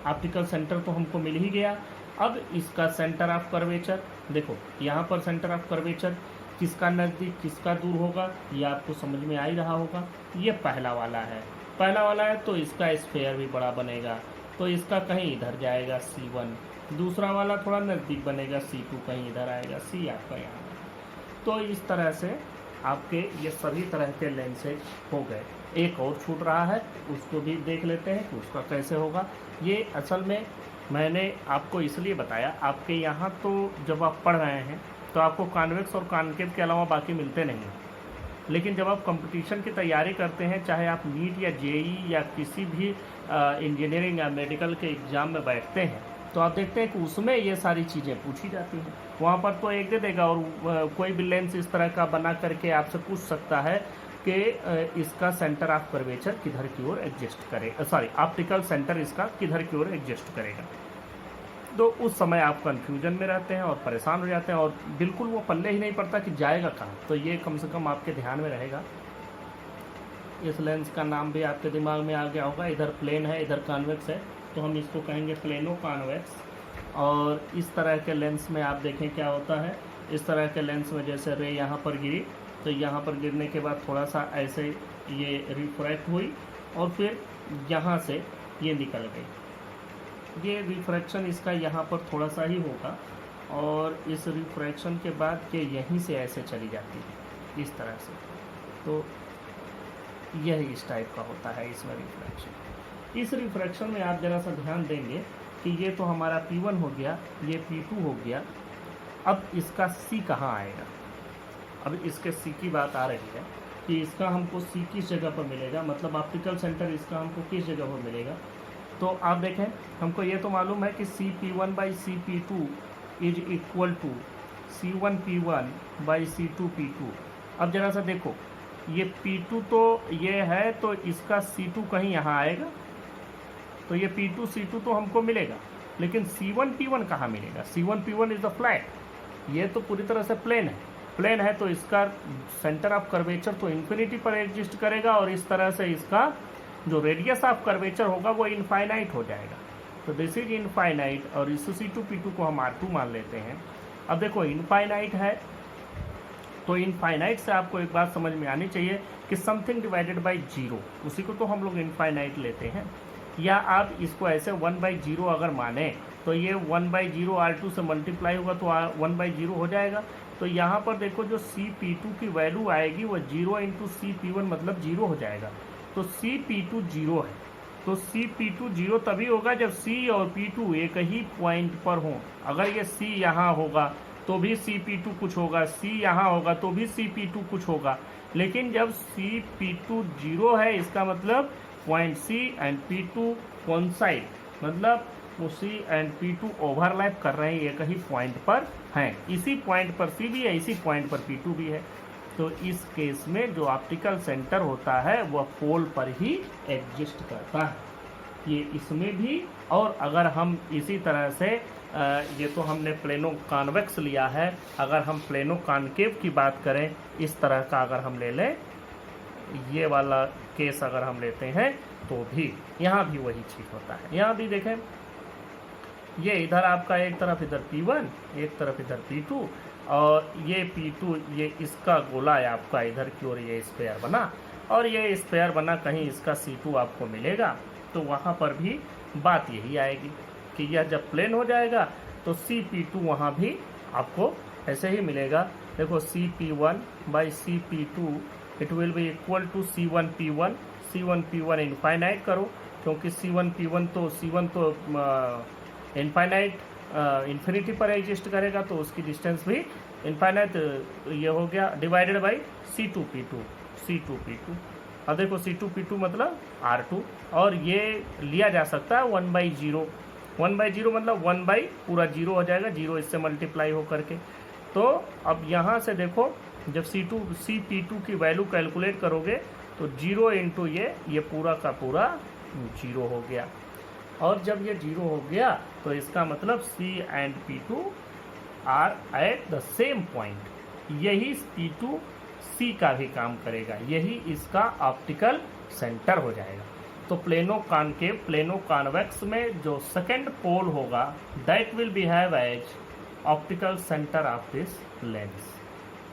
ऑप्टिकल सेंटर तो हमको मिल ही गया। अब इसका सेंटर ऑफ कर्वेचर देखो, यहाँ पर सेंटर ऑफ कर्वेचर किसका नज़दीक किसका दूर होगा ये आपको समझ में आ ही रहा होगा। ये पहला वाला है, पहला वाला है तो इसका स्फेयर भी बड़ा बनेगा, तो इसका कहीं इधर जाएगा C1। दूसरा वाला थोड़ा नज़दीक बनेगा, C2 कहीं इधर आएगा, C आपका यहाँ। तो इस तरह से आपके ये सभी तरह के लेंसेज हो गए। एक और छूट रहा है, उसको भी देख लेते हैं कि उसका कैसे होगा। ये असल में मैंने आपको इसलिए बताया, आपके यहाँ तो जब आप पढ़ रहे हैं तो आपको कॉन्वेक्स और कॉन्केव के अलावा बाकी मिलते नहीं हैं, लेकिन जब आप कंपटीशन की तैयारी करते हैं, चाहे आप नीट या जेई या किसी भी इंजीनियरिंग या मेडिकल के एग्ज़ाम में बैठते हैं, तो आप देखते हैं कि उसमें ये सारी चीज़ें पूछी जाती हैं। वहाँ पर तो एक दे देगा और कोई भी लेंस इस तरह का बना करके आपसे पूछ सकता है कि इसका सेंटर ऑफ कर्वेचर किधर की ओर एग्जिस्ट करे, सॉरी ऑप्टिकल सेंटर इसका किधर की ओर एग्जिस्ट करेगा। तो उस समय आप कंफ्यूजन में रहते हैं और परेशान हो जाते हैं और बिल्कुल वो पल्ले ही नहीं पड़ता कि जाएगा कहाँ। तो ये कम से कम आपके ध्यान में रहेगा। इस लेंस का नाम भी आपके दिमाग में आ गया होगा, इधर प्लेन है इधर कॉन्वेक्स है, तो हम इसको कहेंगे प्लेनो कॉन्वेक्स। और इस तरह के लेंस में आप देखें क्या होता है, इस तरह के लेंस में जैसे रे यहाँ पर गिरी, तो यहाँ पर गिरने के बाद थोड़ा सा ऐसे ये रिफ्रैक्ट हुई और फिर यहाँ से ये निकल गई। ये रिफ्रैक्शन इसका यहाँ पर थोड़ा सा ही होगा और इस रिफ्रैक्शन के बाद ये यहीं से ऐसे चली जाती है इस तरह से। तो यह इस टाइप का होता है इसमें रिफ्रैक्शन। इस रिफ्रैक्शन में आप ज़रा सा ध्यान देंगे कि ये तो हमारा P1 हो गया, ये P2 हो गया। अब इसका C कहाँ आएगा? अब इसके C की बात आ रही है कि इसका हमको C किस जगह पर मिलेगा, मतलब ऑप्टिकल सेंटर इसका हमको किस जगह पर मिलेगा। तो आप देखें, हमको ये तो मालूम है कि CP1/CP2 is equal to C1P1/C2P2। अब जरा सा देखो, ये P2 तो ये है, तो इसका C2 कहीं यहाँ आएगा, तो ये P2 C2 तो हमको मिलेगा, लेकिन C1P1 कहाँ मिलेगा? C1P1 इज द फ्लैट, ये तो पूरी तरह से प्लेन है। प्लेन है तो इसका सेंटर ऑफ कर्वेचर तो इन्फिनिटी पर एग्जिस्ट करेगा और इस तरह से इसका जो रेडियस ऑफ कर्वेचर होगा वो इनफाइनाइट हो जाएगा। तो दिस इज इनफाइनाइट और इस C2P2 को हम R2 मान लेते हैं। अब देखो इनफाइनाइट है तो इनफाइनाइट से आपको एक बात समझ में आनी चाहिए कि समथिंग डिवाइडेड बाई जीरो, उसी को तो हम लोग इनफाइनाइट लेते हैं। या आप इसको ऐसे 1/0 अगर माने तो ये 1/0 R2 से मल्टीप्लाई होगा तो 1/0 हो जाएगा। तो यहाँ पर देखो जो CP2 की वैल्यू आएगी वो 0 इंटू CP1 मतलब 0 हो जाएगा। तो CP2 0 है, तो CP2 0 तभी होगा जब C और P2 एक ही पॉइंट पर हों। अगर ये C यहाँ होगा तो भी CP2 कुछ होगा, C यहाँ होगा तो भी CP2 कुछ होगा। लेकिन जब CP2 0 है इसका मतलब point C and P2 coincide, मतलब वो C एंड P2 ओवरलैप कर रहे हैं, एक ही पॉइंट पर हैं। इसी पॉइंट पर C भी है, इसी पॉइंट पर P2 भी है। तो इस केस में जो ऑप्टिकल सेंटर होता है वह पोल पर ही एग्जिस्ट करता है, ये इसमें भी। और अगर हम इसी तरह से ये तो हमने प्लेनो कॉन्वेक्स लिया है, अगर हम प्लेनो कॉन्केव की बात करें, इस तरह का अगर हम ले लें, ये वाला केस अगर हम लेते हैं तो भी यहाँ भी वही चीज़ होता है। यहाँ भी देखें, ये इधर आपका एक तरफ इधर P1 एक तरफ इधर P2 और ये P2 ये इसका गोला है आपका इधर की ओर ये स्पेयर बना और ये स्पेयर बना, कहीं इसका C2 आपको मिलेगा। तो वहाँ पर भी बात यही आएगी कि यह जब प्लेन हो जाएगा तो CP2 वहाँ भी आपको ऐसे ही मिलेगा। देखो CP1/CP2 it will be equal to C1P1। C1P1 infinite करो, क्योंकि C1P1 तो C1 तो इनफाइनाइट इन्फिनिटी पर एग्जिस्ट करेगा, तो उसकी डिस्टेंस भी इनफाइनाइट ये हो गया, डिवाइडेड बाई C2P2। अब देखो C2P2 मतलब R2, और ये लिया जा सकता है 1/0 मतलब 1 पूरा 0 हो जाएगा, 0 इससे मल्टीप्लाई हो करके। तो अब यहाँ से देखो जब CP2 की वैल्यू कैलकुलेट करोगे तो 0 इंटू ये पूरा का पूरा 0 हो गया। और जब ये 0 हो गया तो इसका मतलब C and P2 are at the same point. यही P2 C का भी काम करेगा, यही इसका ऑप्टिकल सेंटर हो जाएगा। तो प्लेनो कॉनकेव प्लेनो कॉन्वेक्स में जो सेकेंड पोल होगा that will behave as optical centre of this lens.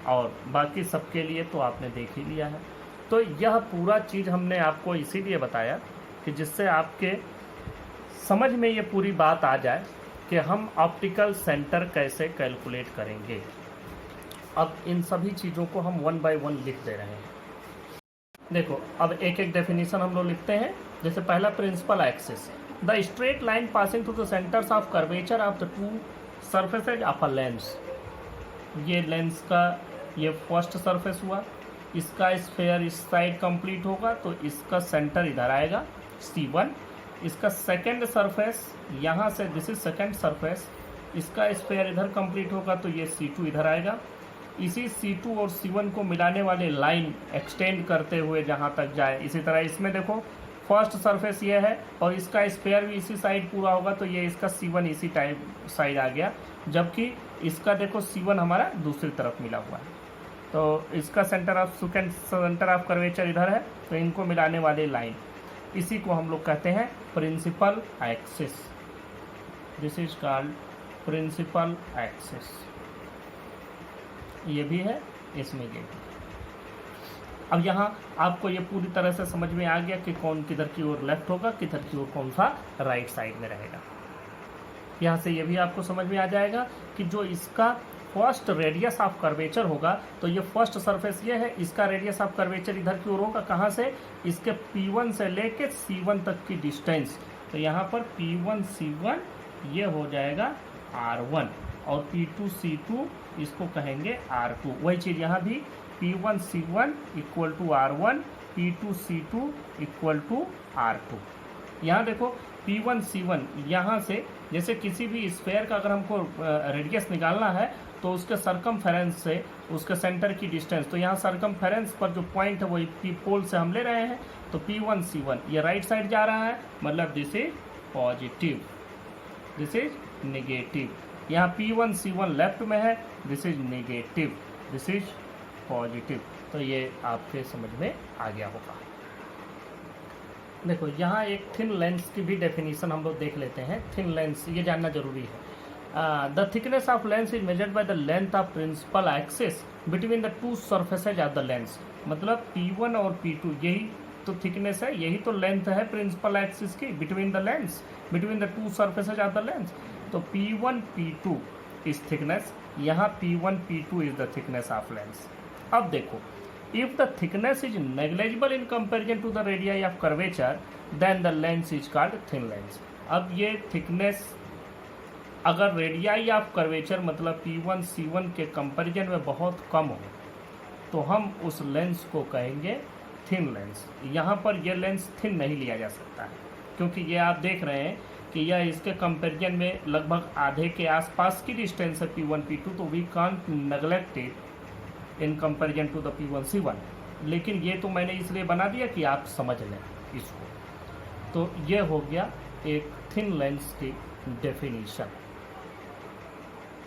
और बाकी सबके लिए तो आपने देख ही लिया है। तो यह पूरा चीज़ हमने आपको इसीलिए बताया कि जिससे आपके समझ में ये पूरी बात आ जाए कि हम ऑप्टिकल सेंटर कैसे कैलकुलेट करेंगे। अब इन सभी चीज़ों को हम 1 बाय 1 लिख दे रहे हैं। देखो अब एक एक डेफिनेशन हम लोग लिखते हैं। जैसे पहला principal axis, the straight line passing through the centres of curvature of the two surfaces of a lens. ये लेंस का ये फर्स्ट सरफेस हुआ, इसका स्फेयर इस साइड कंप्लीट होगा तो इसका सेंटर इधर आएगा C1। इसका सेकेंड सरफेस यहाँ से, दिस इज सेकेंड सरफेस, इसका स्फेयर इधर कंप्लीट होगा तो ये C2 इधर आएगा। इसी C2 और C1 को मिलाने वाले लाइन एक्सटेंड करते हुए जहाँ तक जाए, इसी तरह इसमें देखो फर्स्ट सरफेस ये है और इसका स्फेयर भी इसी साइड पूरा होगा तो ये इसका C1 इसी टाइप साइड आ गया, जबकि इसका देखो C1 हमारा दूसरी तरफ मिला हुआ है। तो इसका सेंटर ऑफ कर्वेचर इधर है, तो इनको मिलाने वाले लाइन, इसी को हम लोग कहते हैं principal axis. This is called principal axis. ये भी है, इसमें ये भी। अब यहाँ आपको ये पूरी तरह से समझ में आ गया कि कौन किधर की ओर लेफ्ट होगा, किधर की ओर कौन सा राइट साइड में रहेगा। यहाँ से ये भी आपको समझ में आ जाएगा कि जो इसका फर्स्ट रेडियस ऑफ कर्वेचर होगा, तो ये फर्स्ट सरफेस ये है, इसका रेडियस ऑफ कर्वेचर इधर की ओर होगा। कहाँ से? इसके P1 से लेके C1 तक की डिस्टेंस। तो यहाँ पर P1 C1 ये हो जाएगा R1 और P2 C2 इसको कहेंगे R2। वही चीज़ यहाँ भी P1 C1 equal to R1, P2 C2 equal to R2। यहाँ देखो P1 C1 यहाँ से, जैसे किसी भी स्फेयर का अगर हमको रेडियस निकालना है तो उसके सरकमफेरेंस से उसके सेंटर की डिस्टेंस, तो यहाँ सरकमफेरेंस पर जो पॉइंट है वही P पोल से हम ले रहे हैं। तो P1 C1 ये राइट साइड जा रहा है, मतलब this is positive, this is negative. यहाँ P1 C1 लेफ्ट में है, this is negative, this is positive. तो ये आपके समझ में आ गया होगा। देखो यहाँ एक थिन लेंस की भी डेफिनेशन हम लोग देख लेते हैं। थिन लेंस ये जानना जरूरी है। The thickness of lens is measured by the length of principal axis between the two surfaces of the lens. मतलब P1 और P2 यही तो थिकनेस है, यही तो लेंथ है प्रिंसिपल एक्सिस की between the lens, between the two surfaces of the lens. तो P1 P2 इज थिकनेस, यहाँ P1 P2 is the thickness of lens. अब देखो, if the thickness is negligible in comparison to the radii of curvature, then the lens is called thin lens। अब ये thickness अगर radii of curvature मतलब P1 C1 के comparison में बहुत कम हो तो हम उस लेंस को कहेंगे थिन लेंस। यहाँ पर यह लेंस थिन नहीं लिया जा सकता है, क्योंकि ये आप देख रहे हैं कि यह इसके कंपैरिजन में लगभग आधे के आसपास की डिस्टेंस है P1 P2, तो we can't neglect it in comparison to the P1 C1। लेकिन ये तो मैंने इसलिए बना दिया कि आप समझ लें इसको। तो ये हो गया एक थिन लेंस की डेफिनेशन।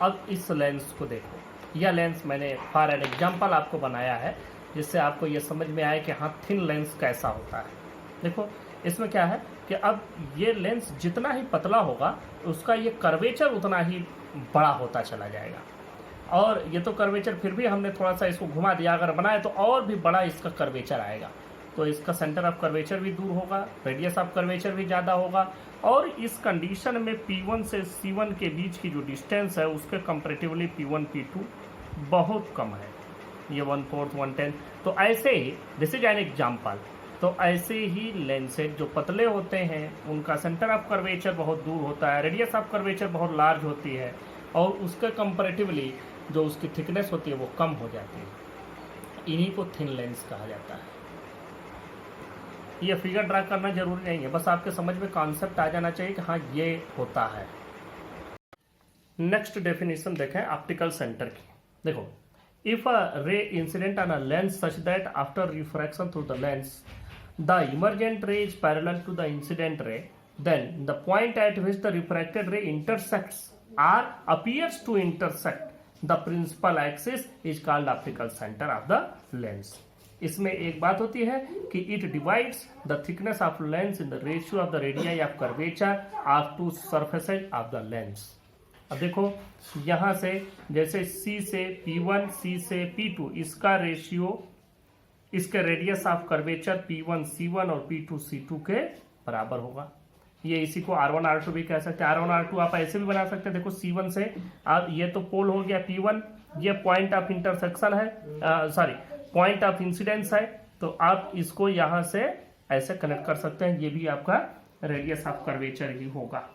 अब इस लेंस को देखो, यह लेंस मैंने फॉर एन एग्जांपल आपको बनाया है जिससे आपको ये समझ में आए कि हाँ थिन लेंस कैसा होता है। देखो इसमें क्या है कि अब ये लेंस जितना ही पतला होगा उसका ये कर्वेचर उतना ही बड़ा होता चला जाएगा। और ये तो कर्वेचर फिर भी हमने थोड़ा सा इसको घुमा दिया, अगर बनाए तो और भी बड़ा इसका कर्वेचर आएगा। तो इसका सेंटर ऑफ कर्वेचर भी दूर होगा, रेडियस ऑफ कर्वेचर भी ज़्यादा होगा। और इस कंडीशन में P1 से C1 के बीच की जो डिस्टेंस है उसके कंपैरेटिवली P1 P2 बहुत कम है, ये 1/4 1/10। तो ऐसे ही दिस इज एन एग्जाम्पल। तो ऐसे ही लेंसेज जो पतले होते हैं उनका सेंटर ऑफ कर्वेचर बहुत दूर होता है, रेडियस ऑफ कर्वेचर बहुत लार्ज होती है, और उसके कंपैरेटिवली जो उसकी थिकनेस होती है वो कम हो जाती है। इन्हीं को थिन लेंस कहा जाता है। ये फिगर ड्रा करना जरूरी नहीं है, बस आपके समझ में कॉन्सेप्ट आ जाना चाहिए कि हाँ ये होता है। नेक्स्ट डेफिनेशन देखें ऑप्टिकल सेंटर की। देखो If a ray incident on a lens such that after refraction through the lens, the emergent ray is parallel to the incident ray, then the point at which the refracted ray intersects or appears to intersect the principal axis is called optical center of the lens. इसमें एक बात होती है कि it divides the thickness of lens in the ratio of the radii of curvature of two surfaces of the lens. अब देखो यहां से जैसे C से P1, C से P2, इसका रेशियो इसके radius of curvature P1 C1 और P2 C2 के बराबर होगा। ये इसी को R1 R2 भी कह सकते हैं। R1 R2 आप ऐसे भी बना सकते हैं। देखो C1 से आप ये तो पोल हो गया P1, ये पॉइंट ऑफ इंटरसेक्शन है, सॉरी पॉइंट ऑफ इंसिडेंस है, तो आप इसको यहां से ऐसे कनेक्ट कर सकते हैं। ये भी आपका रेडियस ऑफ कर्वेचर ही होगा।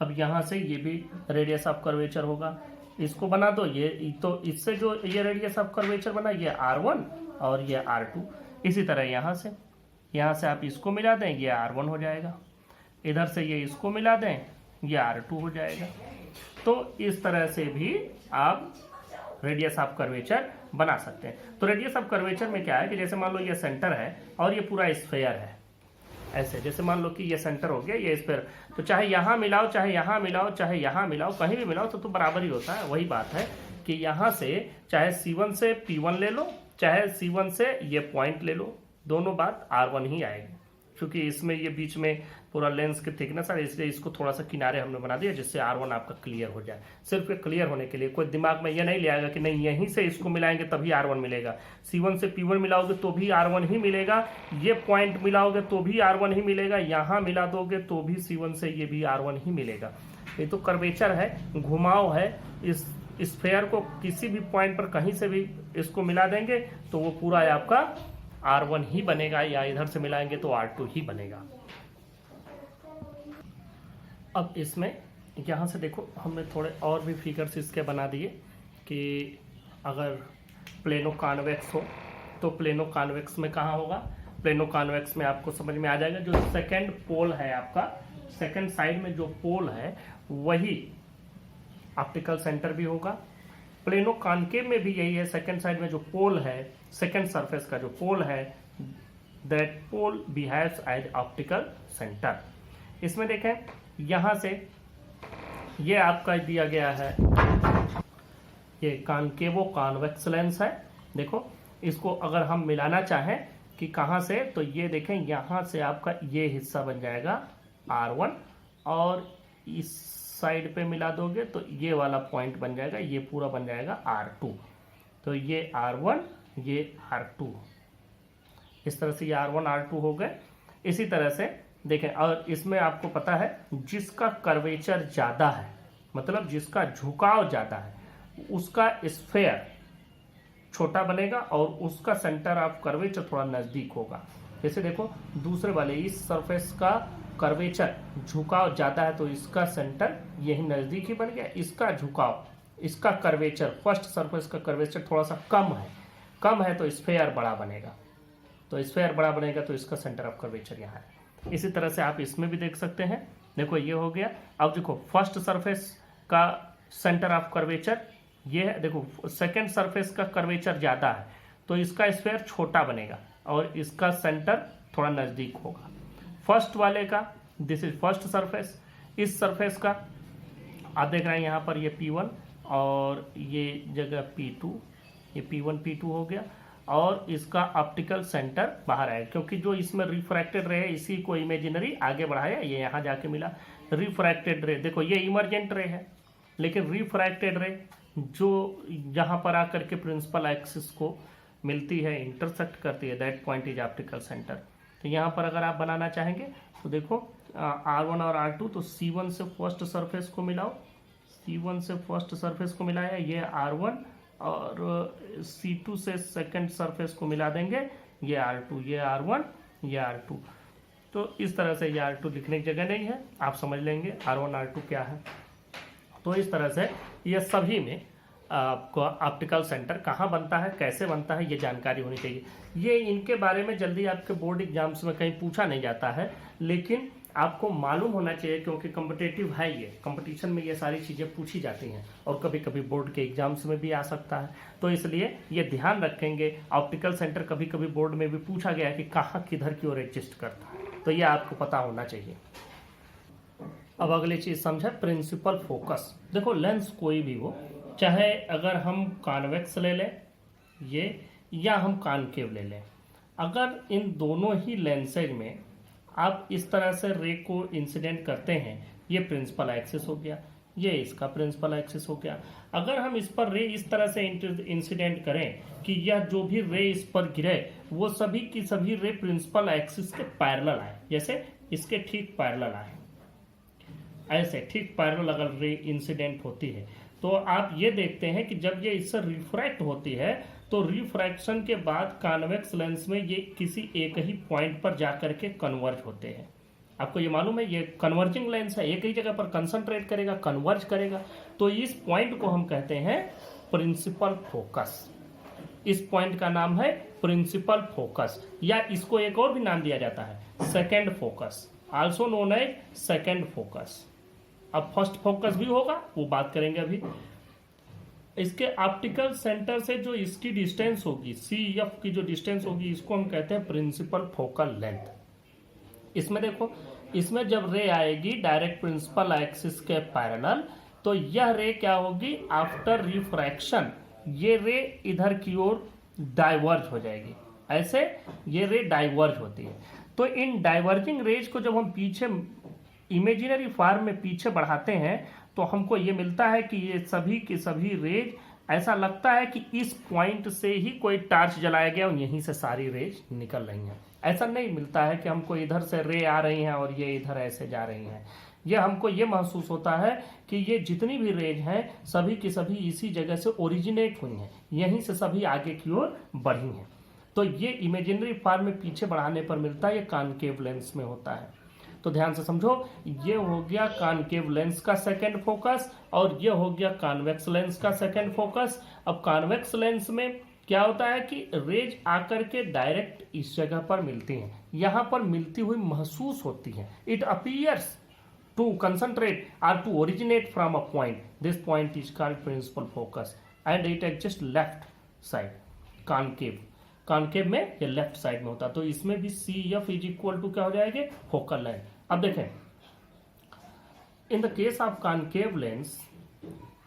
अब यहां से ये भी रेडियस ऑफ कर्वेचर होगा। इसको बना दो, ये तो इससे जो ये रेडियस ऑफ कर्वेचर बना ये R1 और ये R2। इसी तरह यहां से आप इसको मिला दें, ये R1 हो जाएगा। इधर से ये इसको मिला दें, ये R2 हो जाएगा। तो इस तरह से भी आप रेडियस ऑफ कर्वेचर बना सकते हैं। तो रेडियस ऑफ कर्वेचर में क्या है कि जैसे मान लो ये सेंटर है और ये पूरा स्फेयर है, ऐसे जैसे मान लो कि ये सेंटर हो गया, ये स्फेयर, तो चाहे यहां मिलाओ, चाहे यहां मिलाओ, चाहे यहां मिलाओ, कहीं भी मिलाओ तो बराबर ही होता है। वही बात है कि यहां से चाहे C1 से P1 ले लो, चाहे C1 से ये पॉइंट ले लो, दोनों बात R1 ही आएगी। क्योंकि इसमें ये बीच में पूरा लेंस की थिकनेस है, इसलिए इसको थोड़ा सा किनारे हमने बना दिया जिससे R1 आपका क्लियर हो जाए। सिर्फ क्लियर होने के लिए कोई दिमाग में ये नहीं ले आएगा कि नहीं यहीं से इसको मिलाएंगे तभी R1 मिलेगा। C1 से P1 मिलाओगे तो भी R1 ही मिलेगा, ये पॉइंट मिलाओगे तो भी R1 ही मिलेगा, यहाँ मिला दोगे तो भी C1 से ये भी R1 ही मिलेगा। ये तो कर्वेचर है, घुमाव है। इस स्फेयर को किसी भी पॉइंट पर कहीं से भी इसको मिला देंगे तो वो पूरा आपका R1 ही बनेगा, या इधर से मिलाएंगे तो R2 ही बनेगा। अब इसमें यहाँ से देखो हमने थोड़े और भी फिगर्स इसके बना दिए कि अगर प्लेनो कॉन्वेक्स हो तो प्लेनो कॉन्वेक्स में कहाँ होगा। प्लेनो कॉन्वेक्स में आपको समझ में आ जाएगा, जो सेकंड पोल है आपका, सेकंड साइड में जो पोल है वही ऑप्टिकल सेंटर भी होगा। प्लेनो कॉनकेव में भी यही है, सेकंड साइड में जो पोल है, सेकंड सरफेस का जो पोल है, that pole behaves as optical centre. इसमें देखें यहां से ये आपका दिया गया है, ये कॉनकेवो कॉन्वेक्स लेंस है। देखो इसको अगर हम मिलाना चाहें कि कहां से, तो ये देखें यहां से आपका ये हिस्सा बन जाएगा R1 और इस साइड पे मिला दोगे तो ये वाला पॉइंट बन जाएगा, ये पूरा बन जाएगा R2। तो ये R1, ये R2, इस तरह से ये R1 R2 हो गए। इसी तरह से देखें, और इसमें आपको पता है जिसका कर्वेचर ज्यादा है, मतलब जिसका झुकाव ज्यादा है, उसका स्फेयर छोटा बनेगा और उसका सेंटर ऑफ कर्वेचर थोड़ा नजदीक होगा। जैसे देखो दूसरे वाले इस सरफेस का कर्वेचर झुकाव ज्यादा है तो इसका सेंटर यही नजदीक ही बन गया। इसका झुकाव, इसका कर्वेचर, फर्स्ट सरफेस का कर्वेचर थोड़ा सा कम है तो स्फेयर बड़ा बनेगा, तो स्फेयर बड़ा बनेगा तो इसका सेंटर ऑफ कर्वेचर यहाँ है। इसी तरह से आप इसमें भी देख सकते हैं। देखो ये हो गया। अब देखो फर्स्ट सरफेस का सेंटर ऑफ कर्वेचर ये है, देखो सेकंड सरफेस का कर्वेचर ज्यादा है तो इसका स्फेयर छोटा बनेगा और इसका सेंटर थोड़ा नजदीक होगा। फर्स्ट वाले का, दिस इज फर्स्ट सरफेस, इस सरफेस का आप देख रहे हैं यहाँ पर ये P1 और ये जगह P2, ये P1 P2 हो गया और इसका ऑप्टिकल सेंटर बाहर आया, क्योंकि जो इसमें रिफ्रैक्टेड रे है इसी को इमेजिनरी आगे बढ़ाया, ये यहाँ जाके मिला। रिफ्रैक्टेड रे, देखो ये इमर्जेंट रे है, लेकिन रिफ्रैक्टेड रे जो यहाँ पर आकर के प्रिंसिपल एक्सिस को मिलती है, इंटरसेक्ट करती है, that point is optical centre. तो यहाँ पर अगर आप बनाना चाहेंगे तो देखो R1 और R2, तो C1 से फर्स्ट सरफेस को मिलाओ, C1 से फर्स्ट सरफेस को मिलाया, ये R1 और C2 से सेकंड सरफेस को मिला देंगे, ये R2, ये R1, ये R2। तो इस तरह से ये R2 लिखने की जगह नहीं है, आप समझ लेंगे R1 R2 क्या है। तो इस तरह से ये सभी में आपको ऑप्टिकल सेंटर कहाँ बनता है, कैसे बनता है, ये जानकारी होनी चाहिए। ये इनके बारे में जल्दी आपके बोर्ड एग्जाम्स में कहीं पूछा नहीं जाता है, लेकिन आपको मालूम होना चाहिए, क्योंकि कॉम्पिटिटिव है, ये कंपटीशन में ये सारी चीज़ें पूछी जाती हैं और कभी कभी बोर्ड के एग्जाम्स में भी आ सकता है। तो इसलिए ये ध्यान रखेंगे। ऑप्टिकल सेंटर कभी कभी बोर्ड में भी पूछा गया है कि कहाँ किधर की ओर एडजस्ट करता है, तो ये आपको पता होना चाहिए। अब अगली चीज़ समझे, प्रिंसिपल फोकस। देखो लेंस कोई भी हो, चाहे अगर हम कॉन्वेक्स ले लें ये, या हम कॉनकेव ले लें, अगर इन दोनों ही लेंसेज में आप इस तरह से रे को इंसिडेंट करते हैं, ये प्रिंसिपल एक्सिस हो गया, ये इसका प्रिंसिपल एक्सिस हो गया। अगर हम इस पर रे इस तरह से इंसिडेंट करें कि यह जो भी रे इस पर गिरे वो सभी की सभी रे प्रिंसिपल एक्सिस के पैरेलल आए, जैसे इसके ठीक पैरेलल आए, ऐसे ठीक पैरेलल अगर रे इंसिडेंट होती है, तो आप ये देखते हैं कि जब ये इससे रिफ्रैक्ट होती है तो रिफ्रैक्शन के बाद कॉन्वेक्स लेंस में ये किसी एक ही पॉइंट पर जाकर के कन्वर्ज होते हैं। आपको ये मालूम है ये कन्वर्जिंग लेंस है, एक ही जगह पर कंसंट्रेट करेगा, कन्वर्ज करेगा, तो इस पॉइंट को हम कहते हैं प्रिंसिपल फोकस। इस पॉइंट का नाम है प्रिंसिपल फोकस, या इसको एक और भी नाम दिया जाता है second focus, also known as second focus. अब फर्स्ट फोकस भी होगा, वो बात करेंगे अभी। इसके ऑप्टिकल सेंटर से जो इसकी डिस्टेंस होगी, सी एफ की जो डिस्टेंस होगी, इसको हम कहते हैं प्रिंसिपल फोकल लेंथ। इसमें देखो, इसमें जब रे आएगी डायरेक्ट प्रिंसिपल एक्सिस के पैरेलल, तो यह रे क्या होगी, आफ्टर रिफ्रैक्शन ये रे इधर की ओर डाइवर्ज हो जाएगी, ऐसे ये रे डाइवर्ज होती है। तो इन डाइवर्जिंग रेज को जब हम पीछे इमेजिनरी फॉर्म में पीछे बढ़ाते हैं तो हमको ये मिलता है कि ये सभी के सभी रेज, ऐसा लगता है कि इस पॉइंट से ही कोई टार्च जलाया गया और यहीं से सारी रेज निकल रही हैं। ऐसा नहीं मिलता है कि हमको इधर से रे आ रही हैं और ये इधर ऐसे जा रही हैं। ये हमको ये महसूस होता है कि ये जितनी भी रेज हैं सभी की सभी इसी जगह से ओरिजिनेट हुई हैं, यहीं से सभी आगे की ओर बढ़ी हैं। तो ये इमेजिनरी फॉर्म में पीछे बढ़ाने पर मिलता है, ये कॉनकेव लेंस में होता है। तो ध्यान से समझो, ये हो गया कॉनकेव लेंस का सेकेंड फोकस और ये हो गया कॉन्वेक्स लेंस का सेकेंड फोकस। अब कॉन्वेक्स लेंस में क्या होता है कि रेज आकर के डायरेक्ट इस जगह पर मिलती हैं, यहां पर मिलती हुई महसूस होती हैं। इट अपीयर्स टू कंसंट्रेट और to originate from a point, this point is called principal focus and it exist left side. Concave, concave में ये लेफ्ट साइड में होता है, तो इसमें भी C F is equal to क्या हो जाएंगे, फोकल लेंथ। अब देखें, in the case of concave lens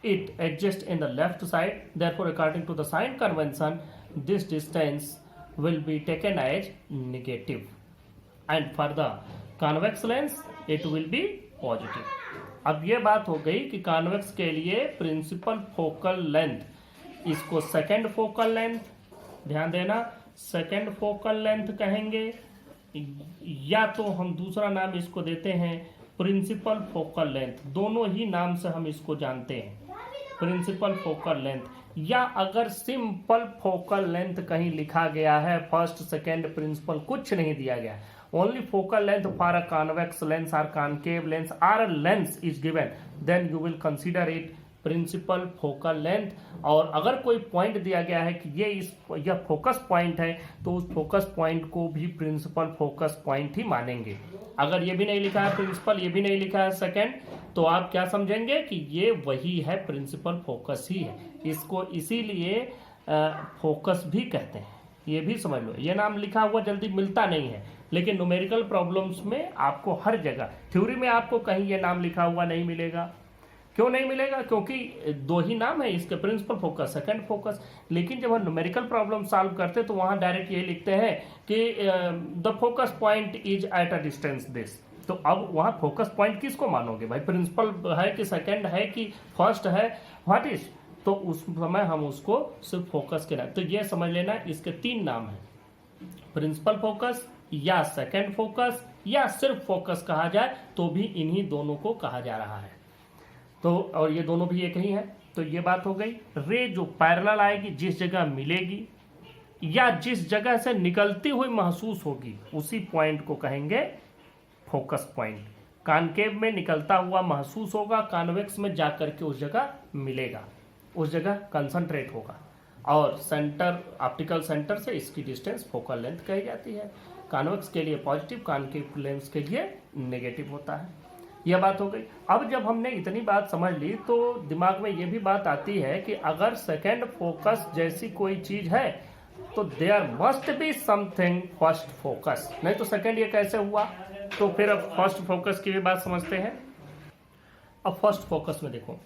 it exists in the left side, therefore according to the sign convention this distance will be taken as negative and for the convex lens it will be positive. अब ये बात हो गई कि convex के लिए principal focal length, इसको second focal length, ध्यान देना सेकेंड फोकल लेंथ कहेंगे, या तो हम दूसरा नाम इसको देते हैं प्रिंसिपल फोकल लेंथ। दोनों ही नाम से हम इसको जानते हैं, प्रिंसिपल फोकल लेंथ, या अगर सिंपल फोकल लेंथ कहीं लिखा गया है, फर्स्ट सेकेंड प्रिंसिपल कुछ नहीं दिया गया, only focal length for a convex lens और कॉनकेव लेंस और a lens is given, then you will consider it principal focal length. और अगर कोई पॉइंट दिया गया है कि यह फोकस पॉइंट है, तो उस फोकस पॉइंट को भी प्रिंसिपल फोकस पॉइंट ही मानेंगे। अगर ये भी नहीं लिखा है प्रिंसिपल, ये भी नहीं लिखा है सेकेंड, तो आप क्या समझेंगे कि ये वही है, प्रिंसिपल फोकस ही है। इसको इसीलिए फोकस भी कहते हैं, ये भी समझ लो। ये नाम लिखा हुआ जल्दी मिलता नहीं है, लेकिन न्यूमेरिकल प्रॉब्लम्स में आपको हर जगह, थ्योरी में आपको कहीं ये नाम लिखा हुआ नहीं मिलेगा। क्यों नहीं मिलेगा? क्योंकि दो ही नाम है इसके, प्रिंसिपल फोकस, सेकंड फोकस। लेकिन जब हम न्यूमेरिकल प्रॉब्लम सॉल्व करते हैं तो वहां डायरेक्ट ये लिखते हैं कि the focus point is at a distance this. तो अब वहां फोकस पॉइंट किसको मानोगे भाई, प्रिंसिपल है कि सेकंड है कि फर्स्ट है, व्हाट इज? तो उस समय हम उसको सिर्फ फोकस के नाम, तो ये समझ लेना इसके तीन नाम है, प्रिंसिपल फोकस या सेकंड फोकस या सिर्फ फोकस कहा जाए तो भी इन्हीं दोनों को कहा जा रहा है। तो और ये दोनों भी एक ही है। तो ये बात हो गई। रे जो पैरेलल आएगी, जिस जगह मिलेगी या जिस जगह से निकलती हुई महसूस होगी, उसी पॉइंट को कहेंगे फोकस पॉइंट। कॉनकेव में निकलता हुआ महसूस होगा, कॉन्वेक्स में जाकर के उस जगह मिलेगा, उस जगह कंसंट्रेट होगा। और सेंटर, ऑप्टिकल सेंटर से इसकी डिस्टेंस फोकल लेंथ कही जाती है। कॉन्वेक्स के लिए पॉजिटिव, कॉनकेव लेंस के लिए नेगेटिव होता है। यह बात हो गई। अब जब हमने इतनी बात समझ ली तो दिमाग में यह भी बात आती है कि अगर सेकेंड फोकस जैसी कोई चीज है तो there must be something first focus, नहीं तो सेकेंड ये कैसे हुआ। तो फिर अब फर्स्ट फोकस की भी बात समझते हैं। अब फर्स्ट फोकस में देखो,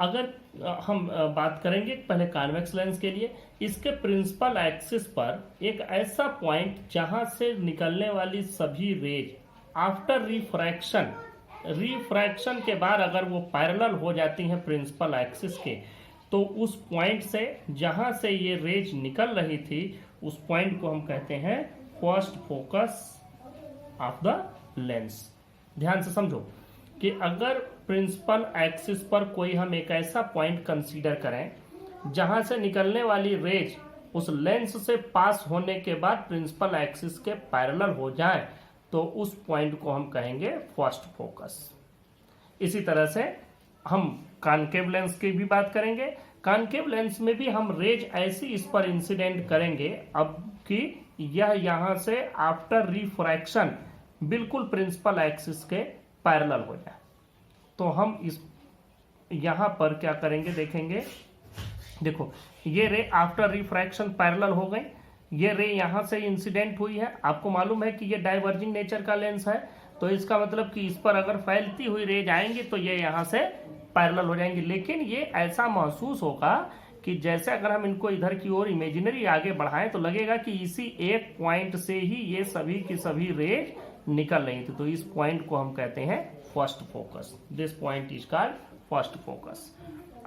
अगर हम बात करेंगे पहले कॉन्वेक्स लेंस के लिए, इसके प्रिंसिपल एक्सिस पर एक ऐसा पॉइंट जहां से निकलने वाली सभी रेज आफ्टर रिफ्रैक्शन के बाद अगर वो पैरेलल हो जाती हैं प्रिंसिपल एक्सिस के, तो उस पॉइंट से जहां से ये रेज निकल रही थी उस पॉइंट को हम कहते हैं first focus of the lens. ध्यान से समझो कि अगर प्रिंसिपल एक्सिस पर कोई हम एक ऐसा पॉइंट कंसीडर करें जहां से निकलने वाली रेज उस लेंस से पास होने के बाद प्रिंसिपल एक्सिस के पैरेलल हो जाए, तो उस पॉइंट को हम कहेंगे फर्स्ट फोकस। इसी तरह से हम कॉनकेव लेंस की भी बात करेंगे। कॉनकेव लेंस में भी हम रेज ऐसी इस पर इंसिडेंट करेंगे अब कि यह यहां से आफ्टर रिफ्रैक्शन बिल्कुल प्रिंसिपल एक्सिस के पैरेलल हो जाए। तो हम इस यहां पर क्या करेंगे देखेंगे, देखो ये रे आफ्टर रिफ्रैक्शन पैरेलल हो गई, ये रे यहां से इंसिडेंट हुई है। आपको मालूम है कि ये डाइवर्जिंग नेचर का लेंस है, तो इसका मतलब कि इस पर अगर फैलती हुई रेज आएंगी तो ये यहां से पैरेलल हो जाएंगी। लेकिन ये ऐसा महसूस होगा कि जैसे अगर हम इनको इधर की ओर इमेजिनरी आगे बढ़ाएं तो लगेगा कि इसी एक पॉइंट से ही ये सभी की सभी रेज निकल रही थी। तो इस पॉइंट को हम कहते हैं first focus. This point is called first focus.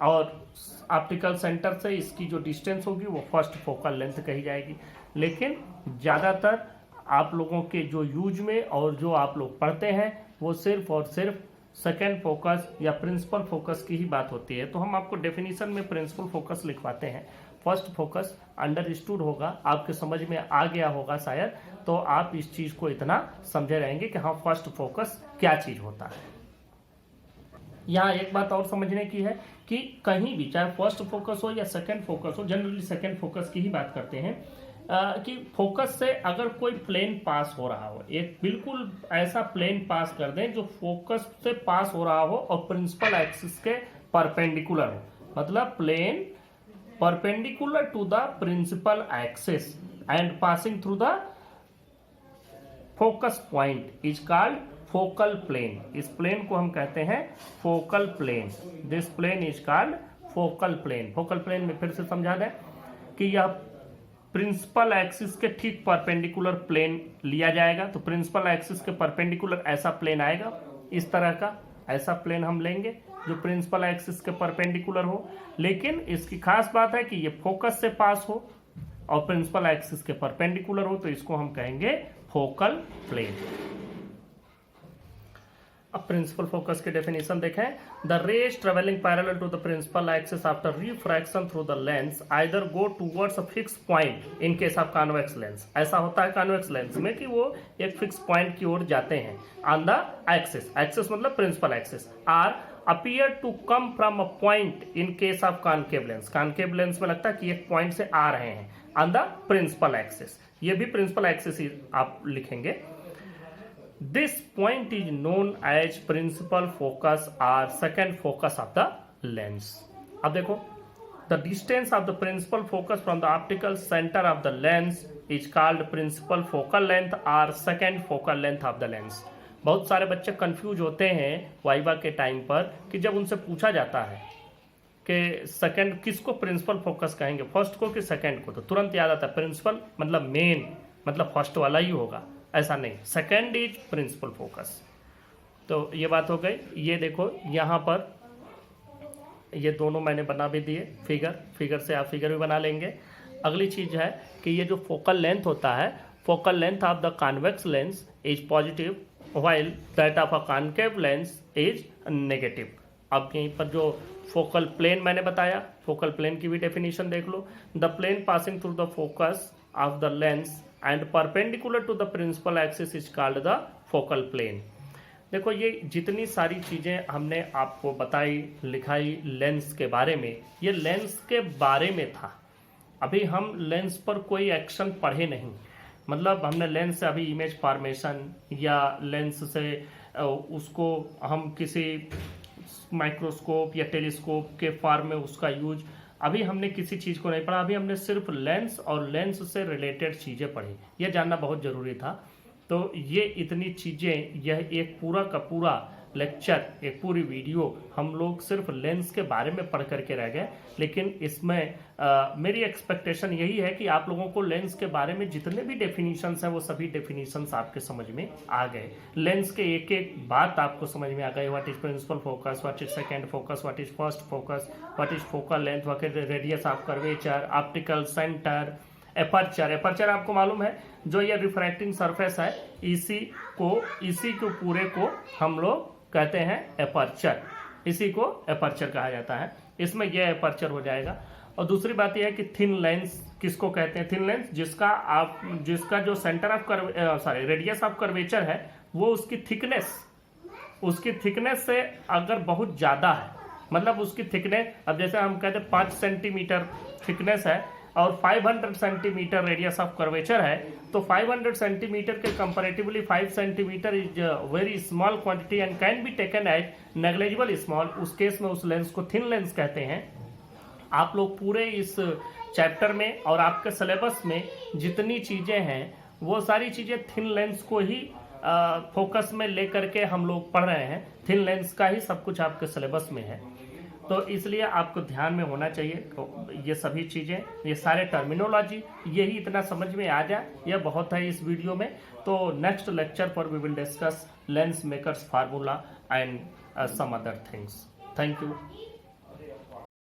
और ऑप्टिकल सेंटर से इसकी जो डिस्टेंस होगी वो फर्स्ट फोकल लेंथ कही जाएगी। लेकिन ज़्यादातर आप लोगों के जो यूज में और जो आप लोग पढ़ते हैं वो सिर्फ और सिर्फ सेकेंड फोकस या प्रिंसिपल फोकस की ही बात होती है। तो हम आपको डेफिनेशन में प्रिंसिपल फोकस लिखवाते हैं। फर्स्ट फोकस अंडरस्टूड होगा, आपके समझ में आ गया होगा शायद, तो आप इस चीज को इतना समझे रहेंगे कि हाँ फर्स्ट फोकस क्या चीज होता है। यहाँ एक बात और समझने की है कि कहीं भी चाहे फर्स्ट फोकस हो या सेकेंड फोकस हो, जनरली सेकेंड फोकस की ही बात करते हैं, कि फोकस से अगर कोई प्लेन पास हो रहा हो, एक बिल्कुल ऐसा प्लेन पास कर दें जो फोकस से पास हो रहा हो और प्रिंसिपल एक्सिस के परपेंडिकुलर हो, मतलब plane perpendicular to the principal axis and passing through the focus point is called focal plane. इस प्लेन को हम कहते हैं focal plane. This plane is called focal plane. Focal plane में फिर से समझा दें कि यह प्रिंसिपल एक्सिस के ठीक परपेंडिकुलर प्लेन लिया जाएगा। तो प्रिंसिपल एक्सिस के परपेंडिकुलर ऐसा प्लेन आएगा, इस तरह का ऐसा प्लेन हम लेंगे जो प्रिंसिपल एक्सिस के परपेंडिकुलर हो। लेकिन इसकी खास बात है कि ये फोकस से पास हो और प्रिंसिपल एक्सिस के परपेंडिकुलर हो, तो इसको हम कहेंगे फोकल प्लेन। अब प्रिंसिपल फोकस की डेफिनेशन देखें। The rays travelling parallel to the principal axis after refraction through the lens either go towards a fix point in case of convex lens. ऐसा होता है कॉन्वेक्स लेंस में कि वो एक फिक्स पॉइंट की ओर जाते हैं ऑन द एक्सिस, एक्सिस मतलब principal axis, are appear to come from a point in case of concave lens. Concave lens में लगता है कि एक पॉइंट से आ रहे हैं ऑन द प्रिंसिपल एक्सिस, ये भी प्रिंसिपल एक्सिस ही आप लिखेंगे। This point is known as principal focus or second focus of the lens. अब देखो, the distance of the principal focus from the optical center of the lens is called principal focal length or second focal length of the lens. बहुत सारे बच्चे confuse होते हैं viva के time पर कि जब उनसे पूछा जाता है कि सेकंड किसको प्रिंसिपल फोकस कहेंगे, फर्स्ट को कि सेकंड को, तो तुरंत याद आता है प्रिंसिपल मतलब मेन, मतलब फर्स्ट वाला ही होगा। ऐसा नहीं, सेकेंड इज प्रिंसिपल फोकस। तो ये बात हो गई। ये देखो यहाँ पर ये दोनों मैंने बना भी दिए फिगर से आप फिगर भी बना लेंगे। अगली चीज है कि ये जो फोकल लेंथ होता है, focal length of the convex lens is positive while that of a concave lens is negative. अब यहीं पर जो फोकल प्लेन मैंने बताया, फोकल प्लेन की भी डेफिनेशन देख लो। The plane passing through the focus of the lens and perpendicular to the principal axis is called the focal plane. देखो ये जितनी सारी चीजें हमने आपको बताई लिखाई लेंस के बारे में, ये लेंस के बारे में था। अभी हम लेंस पर कोई एक्शन पढ़े नहीं, मतलब हमने लेंस से अभी इमेज फॉर्मेशन या लेंस से उसको हम किसी माइक्रोस्कोप या टेलीस्कोप के फॉर्म में उसका यूज, अभी हमने किसी चीज़ को नहीं पढ़ा। अभी हमने सिर्फ लेंस और लेंस से रिलेटेड चीज़ें पढ़ी, यह जानना बहुत ज़रूरी था। तो ये इतनी चीज़ें, यह एक पूरा का पूरा लेक्चर, एक पूरी वीडियो हम लोग सिर्फ लेंस के बारे में पढ़ करके रह गए। लेकिन इसमें मेरी एक्सपेक्टेशन यही है कि आप लोगों को लेंस के बारे में जितने भी डेफिनीशंस हैं वो सभी डेफिनीशंस आपके समझ में आ गए। लेंस के एक एक बात आपको समझ में आ गई। What is principal focus, what is second focus, what is first focus, what is focal length, what is radius of curvature, optical centre, aperture. Aperture आपको मालूम है, जो ये रिफ्रैक्टिंग सरफेस है, इसी को पूरे को हम लोग कहते हैं एपर्चर, इसी को एपर्चर कहा जाता है। इसमें यह एपर्चर हो जाएगा। और दूसरी बात यह है कि थिन लेंस किसको कहते हैं? थिन लेंस जिसका जो centre of radius of curvature है वो उसकी थिकनेस से अगर बहुत ज्यादा है, मतलब उसकी थिकनेस, अब जैसे हम कहते हैं 5 सेंटीमीटर थिकनेस है और 500 सेंटीमीटर रेडियस ऑफ कर्वेचर है, तो 500 सेंटीमीटर के comparatively 5 centimetre is very small quantity and can be taken as negligible small. उस केस में उस लेंस को थिन लेंस कहते हैं। आप लोग पूरे इस चैप्टर में और आपके सिलेबस में जितनी चीजें हैं वो सारी चीजें थिन लेंस को ही फोकस में लेकर के हम लोग पढ़ रहे हैं। थिन लेंस का ही सब कुछ आपके सिलेबस में है, तो इसलिए आपको ध्यान में होना चाहिए ये सभी चीज़ें, ये सारे टर्मिनोलॉजी, यही इतना समझ में आ जाए, यह बहुत है इस वीडियो में। तो नेक्स्ट लेक्चर पर we will discuss lens makers formula and some other things. Thank you.